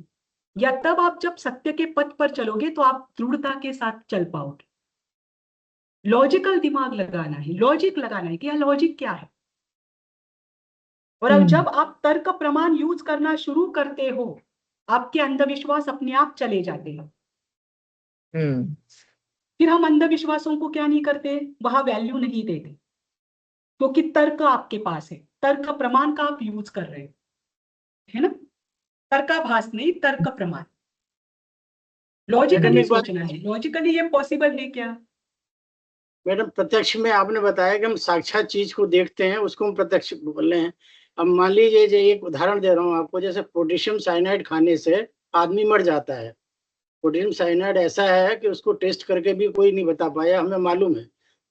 या तब आप जब सत्य के पथ पर चलोगे, तो आप दृढ़ता के साथ चल पाओगे। लॉजिकल दिमाग लगाना है, लॉजिक लगाना है कि यह लॉजिक क्या है। और अब हम्म जब आप तर्क प्रमाण यूज करना शुरू करते हो, आपके अंधविश्वास अपने आप चले जाते हैं। हम्म फिर हम अंधविश्वासों को क्या नहीं करते, वहां वैल्यू नहीं देते, क्योंकि तर्क आपके पास है, तर्क प्रमाण का आप यूज कर रहे हो, है ना। तर्काभास नहीं, तर्क प्रमाण। मैडम लॉजिकली एक बात, सोचना है, लॉजिकली ये पॉसिबल है क्या? मैडम प्रत्यक्ष में आपने बताया कि हम साक्षात चीज को देखते हैं, उसको हम प्रत्यक्ष बोल रहे हैं। अब मान लीजिए, जो एक उदाहरण दे रहा हूँ आपको, जैसे पोटेशियम साइनाइड खाने से आदमी मर जाता है। पोटेशियम साइनाइड ऐसा है कि उसको टेस्ट करके भी कोई नहीं बता पाया, हमें मालूम है।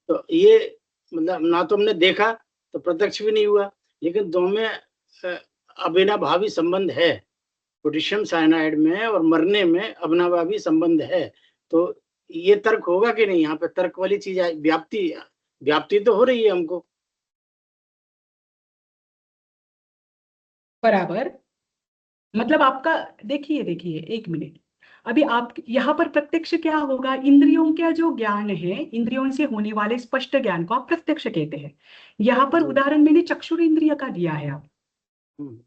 तो ये मतलब ना तो हमने देखा, तो प्रत्यक्ष भी नहीं हुआ, लेकिन दो में अविनाभावी संबंध है। पोटेशियम साइनाइड में और मरने में अविनाभावी संबंध है। तो ये तर्क होगा कि नहीं? यहाँ पे तर्क वाली चीज व्याप्ति, व्याप्ति तो हो रही है हमको। बराबर, मतलब आपका, देखिए देखिए एक मिनट, अभी आप यहाँ पर प्रत्यक्ष क्या होगा, इंद्रियों का जो ज्ञान है, इंद्रियों से होने वाले स्पष्ट ज्ञान को आप प्रत्यक्ष कहते हैं। यहाँ पर जी उदाहरण मैंने चक्षुर इंद्रिय का दिया है आप, हम्म,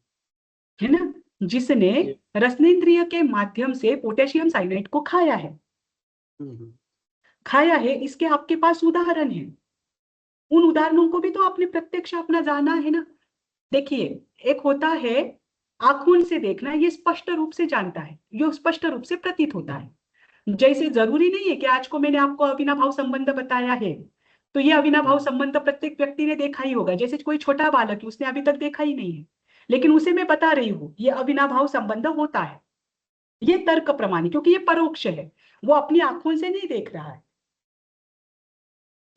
है ना, जिसने जी रसनेन्द्रिय के माध्यम से पोटेशियम साइनाइड को खाया है, हम्म, खाया है, इसके आपके पास उदाहरण है। उन उदाहरणों को भी तो आपने प्रत्यक्ष अपना जाना है ना। देखिए, एक होता है आंखों से देखना, ये स्पष्ट रूप से जानता है, ये स्पष्ट रूप से प्रतीत होता है। जैसे जरूरी नहीं है कि आज को मैंने आपको अविनाभाव संबंध बताया है तो ये अविनाभाव हम्म, संबंध प्रत्येक व्यक्ति ने देखा ही होगा। जैसे कोई छोटा बालक है, उसने अभी तक देखा ही नहीं है, लेकिन उसे मैं बता रही हूँ ये अविनाभाव संबंध होता है। ये तर्क प्रमाण है, क्योंकि ये परोक्ष है, वो अपनी आंखों से नहीं देख रहा है,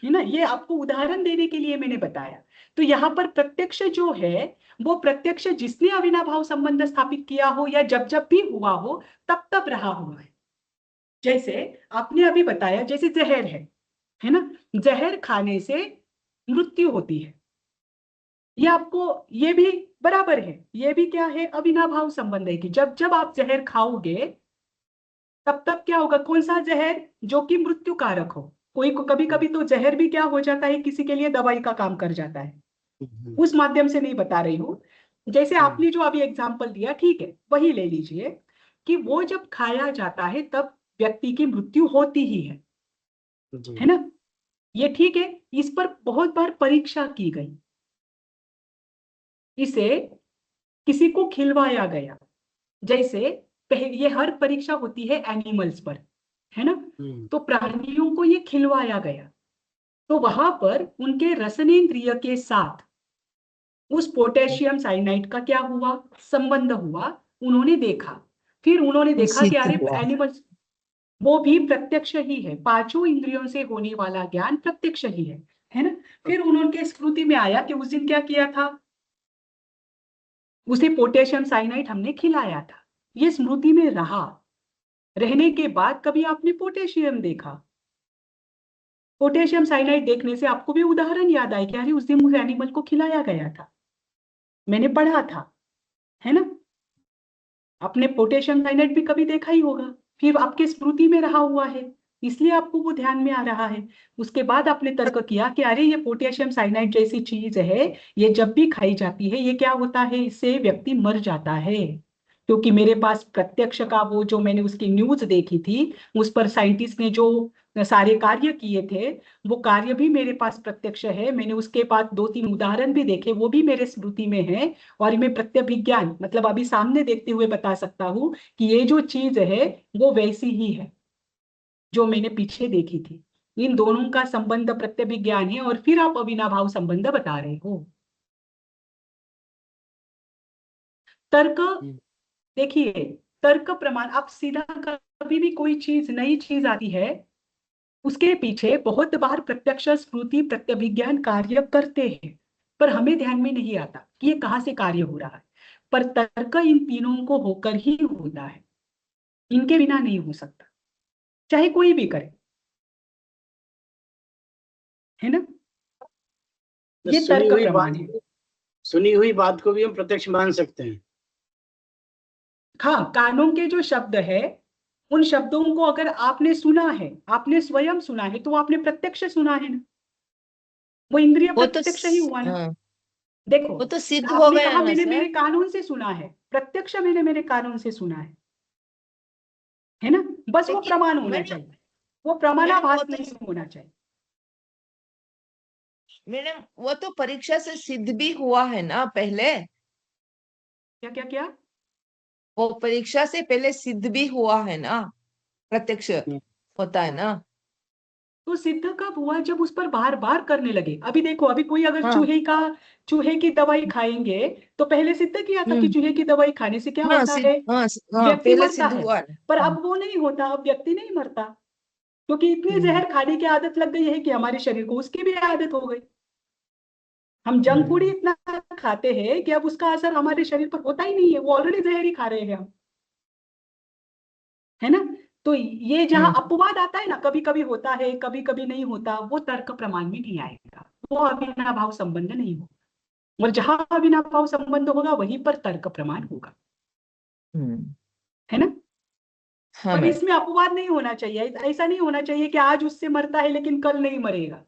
है ना, ये आपको उदाहरण देने के लिए मैंने बताया। तो यहाँ पर प्रत्यक्ष जो है वो प्रत्यक्ष जिसने अविनाभाव संबंध स्थापित किया हो या जब जब भी हुआ हो तब तब रहा हुआ है। जैसे आपने अभी बताया, जैसे जहर है ना, जहर खाने से मृत्यु होती है, ये आपको, ये भी बराबर है, ये भी क्या है, अविनाभाव संबंध है कि जब जब आप जहर खाओगे तब तब क्या होगा, कौन सा जहर, जो कि मृत्यु कारक हो। कोई को कभी कभी तो जहर भी क्या हो जाता है, किसी के लिए दवाई का काम कर जाता है, उस माध्यम से नहीं बता रही हूँ। जैसे आपने जो अभी एग्जाम्पल दिया, ठीक है, वही ले लीजिए कि वो जब खाया जाता है तब व्यक्ति की मृत्यु होती ही है ना, ये ठीक है। इस पर बहुत बार परीक्षा की गई, इसे किसी को खिलवाया गया। जैसे ये हर परीक्षा होती है एनिमल्स पर, है ना, तो प्राणियों को ये खिलवाया गया, तो वहां पर उनके रसनेंद्रिय के साथ उस पोटेशियम साइनाइड का क्या हुआ, संबंध हुआ, उन्होंने देखा। फिर उन्होंने वो देखा कि सिद्ध अरे हुआ। एनिमल्स, वो भी प्रत्यक्ष ही है, पांचों इंद्रियों से होने वाला ज्ञान प्रत्यक्ष ही है ना। फिर उन्होंने स्मृति में आया कि उस दिन क्या किया था, उसे पोटेशियम साइनाइड हमने खिलाया था, ये स्मृति में रहा। रहने के बाद कभी आपने पोटेशियम देखा, पोटेशियम साइनाइड देखने से आपको भी उदाहरण याद आए कि अरे उस दिन उस एनिमल को खिलाया गया था, मैंने पढ़ा था, है ना। आपने पोटेशियम साइनाइड भी कभी देखा ही होगा, फिर आपके स्मृति में रहा हुआ है, इसलिए आपको वो ध्यान में आ रहा है। उसके बाद आपने तर्क किया कि अरे ये पोटेशियम साइनाइड जैसी चीज है, ये जब भी खाई जाती है ये क्या होता है, इससे व्यक्ति मर जाता है। क्योंकि मेरे पास प्रत्यक्ष का वो जो मैंने उसकी न्यूज देखी थी, उस पर साइंटिस्ट ने जो सारे कार्य किए थे, वो कार्य भी मेरे पास प्रत्यक्ष है। मैंने उसके बाद दो तीन उदाहरण भी देखे, वो भी मेरे स्मृति में है। और मैं प्रत्यभिज्ञान मतलब अभी सामने देखते हुए बता सकता हूँ कि ये जो चीज है वो वैसी ही है जो मैंने पीछे देखी थी। इन दोनों का संबंध प्रत्यभिज्ञान है, और फिर आप अविनाभाव संबंध बता रहे हो। तर्क, देखिए, तर्क प्रमाण, आप सीधा, कभी भी कोई चीज, नई चीज आती है, उसके पीछे बहुत बार प्रत्यक्ष स्मृति प्रत्यभिज्ञान कार्य करते हैं, पर हमें ध्यान में नहीं आता कि ये कहाँ से कार्य हो रहा है। पर तर्क इन तीनों को होकर ही होता है, इनके बिना नहीं हो सकता, चाहे कोई भी करे, है ना। तो ये तर्क प्रमाण है। सुनी हुई बात को भी हम प्रत्यक्ष मान सकते हैं। हाँ, कानों के जो शब्द है, उन शब्दों को अगर आपने सुना है, आपने स्वयं सुना है, तो आपने प्रत्यक्ष सुना है ना, वो इंद्रिय वो तो प्रत्यक्ष ही हुआ ना। हाँ, देखो, वो तो सिद्ध हो आपने गया कहा ना मैंने सर। मेरे कानून से सुना है, प्रत्यक्ष मैंने मेरे कानून से सुना है ना। बस वो लेकिन प्रमाण होना मैडम, चाहिए, वो मैडम वो प्रमाणाभास तो नहीं होना चाहिए। मैडम वो तो परीक्षा से सिद्ध भी हुआ है ना पहले। क्या क्या क्या, वो परीक्षा से पहले सिद्ध भी हुआ है ना, प्रत्यक्ष होता है ना। तो सिद्ध कब हुआ, जब उस पर बार बार करने लगे। अभी देखो, अभी कोई अगर हाँ। चूहे की दवाई खाएंगे, तो पहले सिद्ध किया था कि हम्म। चूहे की दवाई खाने से क्या हाँ होता सिद्ध, है, हाँ हाँ व्यक्ति पहले मरता सिद्ध है। हुआ है। पर अब वो नहीं होता, अब व्यक्ति नहीं मरता, क्योंकि इतनी हम्म। जहर खाने की आदत लग गई है कि हमारे शरीर को उसकी भी आदत हो गई। हम जंक फूड ही हम्म। इतना खाते हैं कि अब उसका असर हमारे शरीर पर होता ही नहीं है, वो ऑलरेडी जहर ही खा रहे हैं हम, है ना। तो ये जहां हम्म। अपवाद आता है ना, कभी कभी होता है कभी कभी नहीं होता, वो तर्क प्रमाण में नहीं आएगा, वो अविनाभाव संबंध नहीं होगा। और जहां अविनाभाव संबंध होगा वहीं पर तर्क प्रमाण होगा, हम्म। है ना। हाँ पर मैडम। इसमें अपवाद नहीं होना चाहिए, ऐसा नहीं होना चाहिए कि आज उससे मरता है लेकिन कल नहीं मरेगा,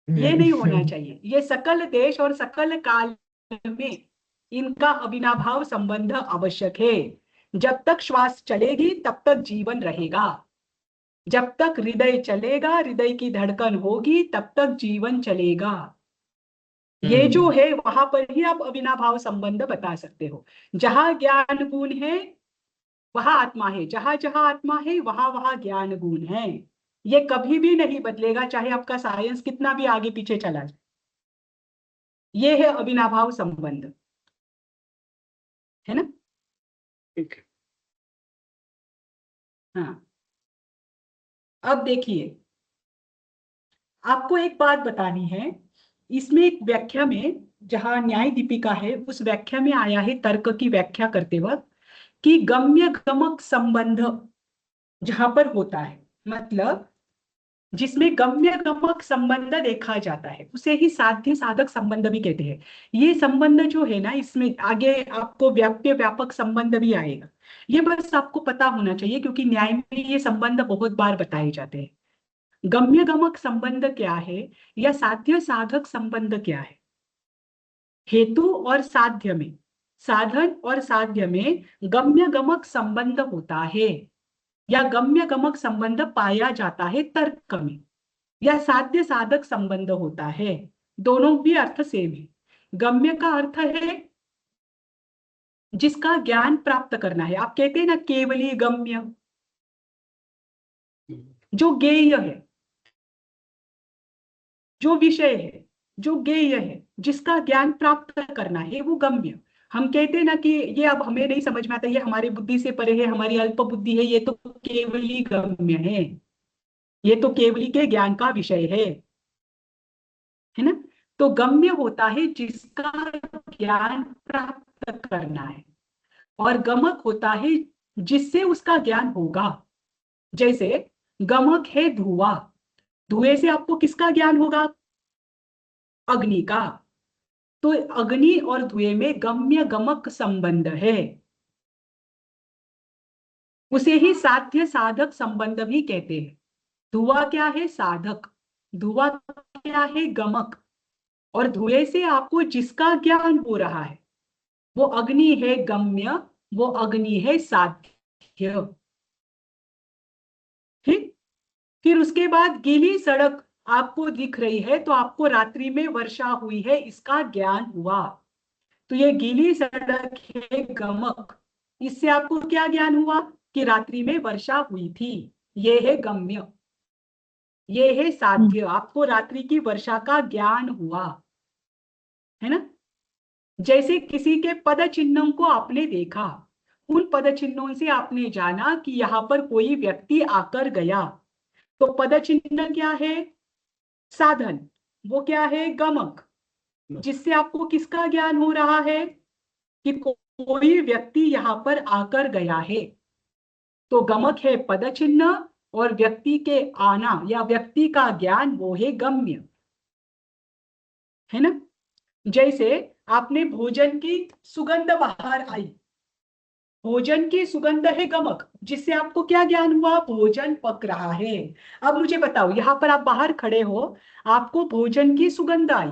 ये नहीं होना हम्म। चाहिए। ये सकल देश और सकल काल में इनका अविनाभाव संबंध आवश्यक है। जब तक श्वास चलेगी तब तक जीवन रहेगा, जब तक हृदय चलेगा, हृदय की धड़कन होगी, तब तक जीवन चलेगा। ये जो है वहां पर ही आप अविनाभाव संबंध बता सकते हो। जहां ज्ञान गुण है वहां आत्मा है, जहां जहां आत्मा है वहां वहां ज्ञान गुण है। ये कभी भी नहीं बदलेगा, चाहे आपका साइंस कितना भी आगे पीछे चला जाए। ये है अविनाभाव संबंध, है ना। ठीक है। हाँ, अब देखिए, आपको एक बात बतानी है, इसमें एक व्याख्या में जहां न्याय दीपिका है उस व्याख्या में आया है तर्क की व्याख्या करते वक्त कि गम्य गमक संबंध जहां पर होता है, मतलब जिसमें गम्य गमक संबंध देखा जाता है उसे ही साध्य साधक संबंध भी कहते हैं। ये संबंध जो है ना, इसमें आगे आपको व्याप्य व्यापक संबंध भी आएगा। ये बस आपको पता होना चाहिए क्योंकि न्याय में ये संबंध बहुत बार बताए जाते हैं। गम्य गमक संबंध क्या है या साध्य साधक संबंध क्या है? हेतु और साध्य में, साधन और साध्य में गम्य गमक संबंध होता है या गम्य गमक संबंध पाया जाता है तर्क में, या साध्य साधक संबंध होता है। दोनों भी अर्थ सेम है। गम्य का अर्थ है जिसका ज्ञान प्राप्त करना है। आप कहते हैं ना केवली गम्य, जो ज्ञेय है, जो विषय है, जो ज्ञेय है, जिसका ज्ञान प्राप्त करना है वो गम्य। हम कहते हैं ना कि ये अब हमें नहीं समझ में आता, ये हमारी बुद्धि से परे है, हमारी अल्प बुद्धि है, ये तो केवली गम्य है, ये तो केवली के ज्ञान का विषय है ना। तो गम्य होता है जिसका ज्ञान प्राप्त करना है, और गमक होता है जिससे उसका ज्ञान होगा। जैसे गमक है धुआं, धुएं से आपको किसका ज्ञान होगा? अग्नि का। तो अग्नि और धुएं में गम्य गमक संबंध है, उसे ही साध्य साधक संबंध भी कहते हैं। धुआं क्या है? साधक। धुआं क्या है? गमक। और धुएं से आपको जिसका ज्ञान हो रहा है वो अग्नि है गम्य, वो अग्नि है साध्य। ठीक। फिर उसके बाद गीली सड़क आपको दिख रही है तो आपको रात्रि में वर्षा हुई है इसका ज्ञान हुआ, तो ये गीली सड़क है गमक। इससे आपको क्या ज्ञान हुआ? कि रात्रि में वर्षा हुई थी। ये है गम्य। ये है साध्य, आपको रात्रि की वर्षा का ज्ञान हुआ, है ना। जैसे किसी के पद चिन्हों को आपने देखा, उन पद चिन्हों से आपने जाना कि यहाँ पर कोई व्यक्ति आकर गया, तो पद चिन्ह क्या है? साधन। वो क्या है? गमक, जिससे आपको किसका ज्ञान हो रहा है? कि कोई व्यक्ति यहाँ पर आकर गया है। तो गमक है पद चिन्ह, और व्यक्ति के आना या व्यक्ति का ज्ञान वो है गम्य, है ना। जैसे आपने भोजन की सुगंध बाहर आई, भोजन की सुगंध है गमक, जिससे आपको क्या ज्ञान हुआ? भोजन पक रहा है। अब मुझे बताओ, यहां पर आप बाहर खड़े हो, आपको भोजन की सुगंध आई,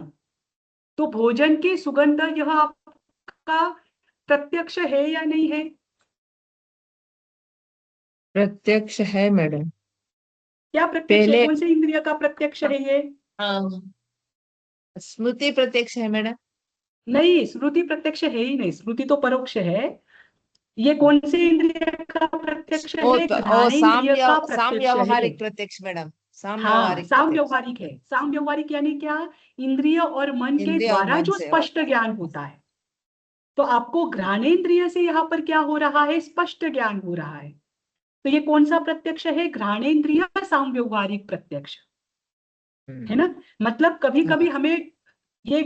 तो भोजन की सुगंध यह आपका प्रत्यक्ष है या नहीं है? प्रत्यक्ष है मैडम। क्या प्रत्यक्ष है? पहले कौन से इंद्रिय का प्रत्यक्ष है ये? स्मृति प्रत्यक्ष है मैडम। नहीं, श्रुति प्रत्यक्ष है ही नहीं, श्रुति तो परोक्ष है। ये कौन से इंद्रिय का प्रत्यक्ष है? ओ घ्राणेन्द्रिय का साम प्रत्यक्ष है। व्यवहारिक प्रत्यक्ष मैडम। साम हाँ, व्यवहारिक साम प्रत्यक्ष। व्यवहारिक है। साम व्यवहारिक यानी क्या? इंद्रिय और मन के इंद्रिय और द्वारा मन जो से स्पष्ट ज्ञान होता है। तो आपको घ्राणेन्द्रिय से यहाँ पर क्या हो रहा है? स्पष्ट ज्ञान हो रहा है। तो ये कौन सा प्रत्यक्ष है? घ्राणेन्द्रिय साम व्यवहारिक प्रत्यक्ष, है ना। मतलब कभी कभी हाँ हमें ये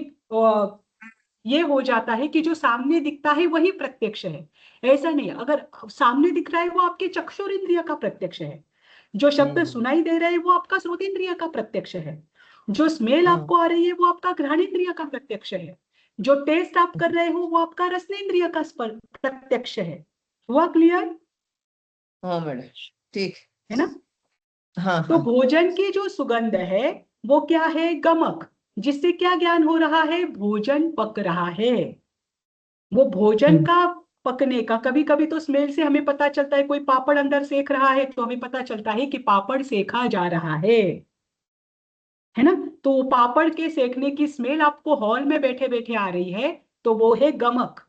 ये हो जाता है कि जो सामने दिखता है वही प्रत्यक्ष है। ऐसा नहीं, अगर सामने दिख रहा है वो आपके चक्षुर इंद्रिय का प्रत्यक्ष है, जो शब्द सुनाई दे रहे हैं वो आपका श्रोतेंद्रिय का प्रत्यक्ष है, जो स्मेल हाँ आपको आ रही है वो आपका घ्राणेन्द्रिय का प्रत्यक्ष है, जो टेस्ट आप कर रहे हो वो आपका रसनेन्द्रिय का प्रत्यक्ष है। हुआ क्लियर? हाँ मैडम ठीक। है ना। हाँ तो हाँ भोजन की जो सुगंध है वो क्या है? गमक, जिससे क्या ज्ञान हो रहा है? भोजन पक रहा है। वो भोजन हम्म, का पकने का, कभी कभी तो स्मेल से हमें पता चलता है, कोई पापड़ अंदर सेक रहा है तो हमें पता चलता है कि पापड़ सेका जा रहा है ना। तो वो पापड़ के सेकने की स्मेल आपको हॉल में बैठे बैठे आ रही है, तो वो है गमक।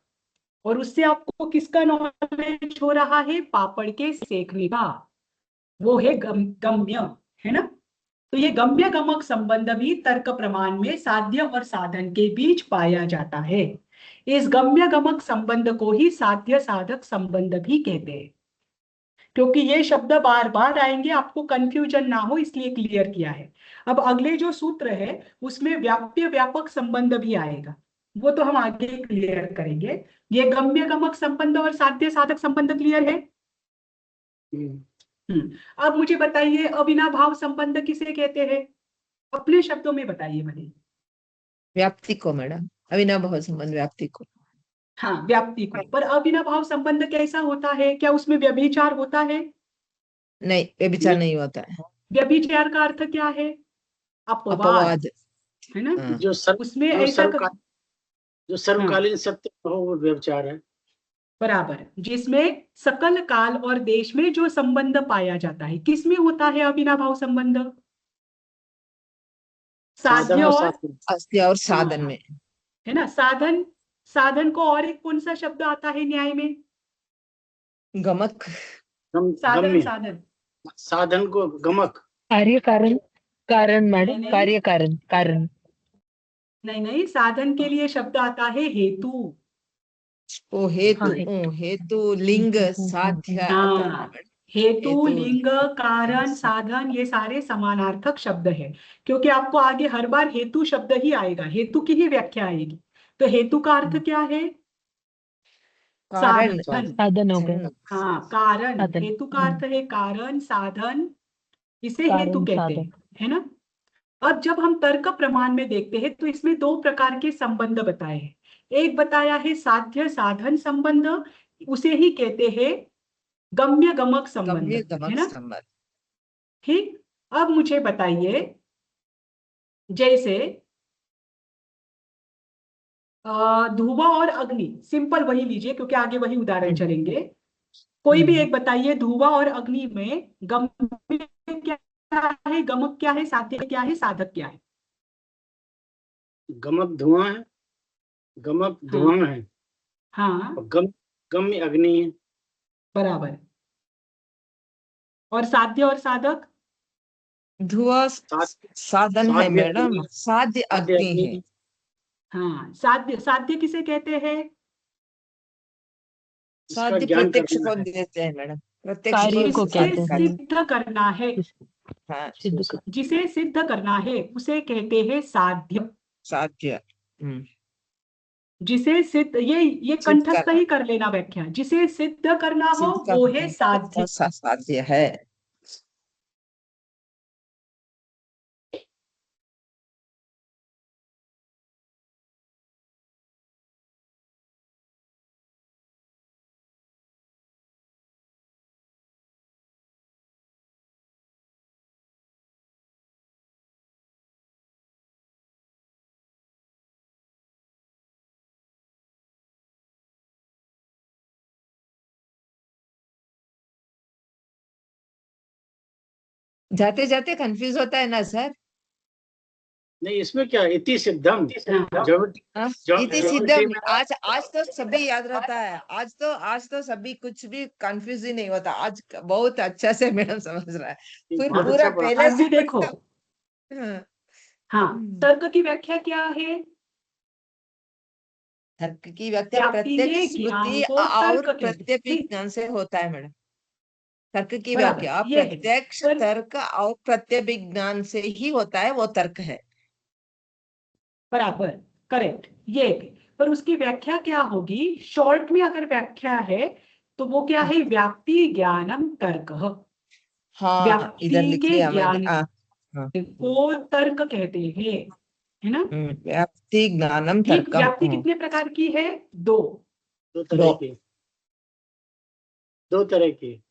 और उससे आपको किसका नॉलेज हो रहा है? पापड़ के सेकने का। वो है गम्य, है ना। तो ये गम्य गमक संबंध भी तर्क प्रमाण में साध्य और साधन के बीच पाया जाता है। इस गम्य गमक संबंध को ही साध्य साधक संबंध भी कहते हैं। क्योंकि ये शब्द बार बार आएंगे, आपको कंफ्यूजन ना हो इसलिए क्लियर किया है। अब अगले जो सूत्र है उसमें व्याप्य व्यापक संबंध भी आएगा, वो तो हम आगे क्लियर करेंगे। ये गम्य गमक संबंध और साध्य साधक संबंध क्लियर है। अब मुझे बताइए अविनाभाव संबंध किसे कहते हैं, अपने शब्दों में बताइए मुझे। व्याप्ति को मैडम, अविनाभाव संबंध व्याप्ति को। हाँ, व्याप्ति को। पर अविनाभाव संबंध कैसा होता है, क्या उसमें व्यभिचार होता है? नहीं, व्यभिचार नहीं होता है। व्यभिचार का अर्थ क्या है? अपवाद, अपवाद, है ना? हाँ। उसमें ऐसा जो सर्वकालीन सत्य हो वो व्यभिचार है। बराबर, जिसमें सकल काल और देश में जो संबंध पाया जाता है, किसमें होता है अविनाभाव संबंध? साध्य और अस्त्य और साधन में, है ना? साधन, साधन को और एक कौन सा शब्द आता है न्याय में? गमक। साधन, साधन, साधन को गमक। कार्य कारण, कारण मैडम, नहीं, कार्य कारण, कारण। नहीं, साधन के लिए शब्द आता है हेतु। ओ हेतु, हाँ, ओ हेतु लिंग साध्य आता है हाँ, मैडम। हेतु, हेतु, लिंग, कारण, साधन, ये सारे समानार्थक शब्द है। क्योंकि आपको आगे हर बार हेतु शब्द ही आएगा, हेतु की ही व्याख्या आएगी। तो हेतु का अर्थ क्या है? कारण, साधन। साधन हो गए, हाँ, कारण। साधन। हेतु का अर्थ है कारण, साधन, इसे हेतु कारण कहते साधन। हैं, है ना? अब जब हम तर्क प्रमाण में देखते हैं तो इसमें दो प्रकार के संबंध बताए हैं। एक बताया है साध्य साधन संबंध, उसे ही कहते हैं गम्य गमक संबंध, गम्य है गमक ना? संबंध। ठीक। अब मुझे बताइए, जैसे धुआं और अग्नि, सिंपल वही लीजिए क्योंकि आगे वही उदाहरण चलेंगे। कोई भी एक बताइए, धुआं और अग्नि में गम्य क्या है, गमक क्या है, साध्य क्या है, साधक क्या है? गमक धुआं है, गमक धुआं है, हाँ, और गम्य अग्नि है। बराबर। और साध्य और साधक? धुआं साधन है मैडम, साध्य अग्नि है। है। हाँ, साध्य, साध्य किसे कहते हैं? इसका साध्य ज्ञान प्रत्यक्ष करना को है। देते हैं मैडम, प्रत्यक्ष कार्य को जिससे कहते हैं। सिद्ध करना है, हाँ, सिद्ध कर, जिसे सिद्ध करना है उसे कहते हैं साध्य। साध्य। जिसे सिद्ध, ये सिद्ध कंठस्थ करना, ही कर लेना व्याख्या, जिसे सिद्ध करना हो सिद्ध वो है करना साध्य। साध्य है। जाते जाते कंफ्यूज होता है ना सर? नहीं, इसमें क्या इति सिद्धम, हाँ, इति सिद्धम। ज्योमेट्री में आज तो सभी याद रहता है, आज तो सभी कुछ भी कंफ्यूज ही नहीं होता। आज बहुत अच्छा से मैडम समझ रहा है, फिर बहुत पूरा अच्छा पढ़ा। पहले अभी से देखो, हाँ। हाँ, तर्क की व्याख्या क्या है? तर्क की व्याख्या व्याप्ति प्रत्येक में ज्ञान स्मृति को और तर्क कहते हैं, प्रत्येक ठीक? विज्ञान से होता है मैडम। तर्क की बराबर, व्याख्या ये है। प्रत्यक्ष पर तर्क और प्रत्येक विज्ञान से ही होता है, वो तर्क है। बराबर, करेक्ट, ये है। पर उसकी व्याख्या क्या होगी? शॉर्ट में अगर व्याख्या है तो वो क्या है? व्याप्ति ज्ञानम तर्क। हाँ, इधर व्याप्ति लिख के लिया मैंने। ज्ञान हाँ, को तर्क कहते हैं, है ना? व्याप्ति ज्ञानम ठीक। तर्कम। व्याप्ति कितने प्रकार की है? दो। दो तरह की, दो तरह की।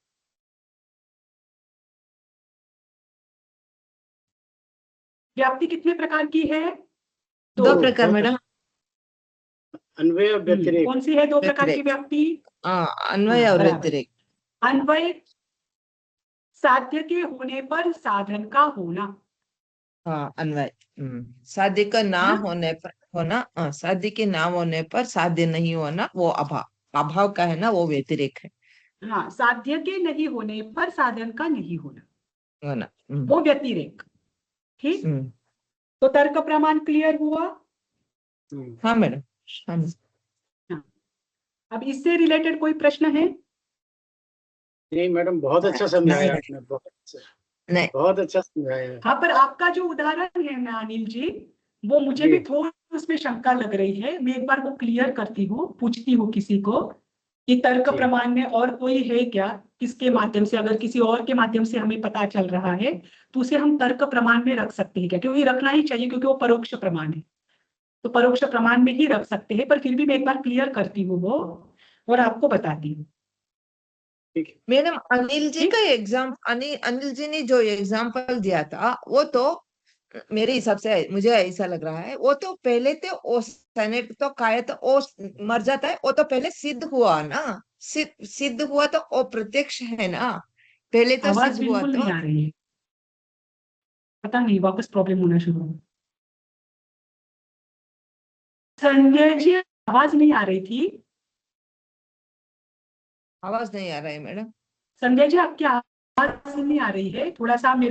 व्याप्ति कितने प्रकार की है? दो प्रकार मैडम। अन्वय और व्यतिरेक। कौन सी है दो प्रकार की व्यतिरेक, व्याप्ति? अन्वय और बराबर। व्यतिरेक। अन्वय, साध्य के होने पर साधन का होना, हाँ, अन्वय। साध्य का ना है ना? होने पर होना, साध्य के ना होने पर साध्य नहीं होना, वो अभाव। अभाव का है ना, वो व्यतिरेक है। हाँ, साध्य के नहीं होने पर साधन का नहीं होना, होना। वो व्यतिरेक। ठीक। हम्म। तो तर्क प्रमाण क्लियर हुआ? हाँ मैडम। हाँ। हाँ। अब इससे रिलेटेड कोई प्रश्न है? नहीं मैडम, बहुत अच्छा समझाया आपने, नहीं बहुत अच्छा समझाया। हाँ, पर आपका जो उदाहरण है ना अनिल जी, वो मुझे जी। भी थोड़ी उसमें शंका लग रही है। मैं एक बार वो क्लियर करती हूँ, पूछती हूँ किसी को कि तर्क जी। प्रमाण में और कोई है क्या, किसके माध्यम से, अगर किसी और के माध्यम से हमें पता चल रहा है तो उसे हम तर्क प्रमाण में रख सकते हैं क्या? क्योंकि रखना ही चाहिए, क्योंकि वो परोक्ष प्रमाण है, तो परोक्ष प्रमाण में ही रख सकते हैं। पर फिर भी मैं एक बार क्लियर करती हूँ वो, और आपको बताती हूँ। ठीक है। मैडम, अनिल जी ठीक। का अनिल जी ने जो एग्जाम्पल दिया था वो तो मेरे हिसाब से मुझे ऐसा लग रहा है, वो तो पहले तो ओ सेनेट तो कायत ओ मर जाता है, वो तो पहले सिद्ध हुआ ना। सिद्ध हुआ तो वो प्रत्यक्ष है ना, पहले तो आवाज सिद्ध हुआ बिल्कुल तो। नहीं आ रही है, पता नहीं वापस प्रॉब्लम होना शुरू हो। संजय जी, आवाज नहीं आ रही थी। आवाज नहीं आ रहा है मैडम। संजय जी, आपकी आवाज नहीं आ रही है, थोड़ा सा मेरे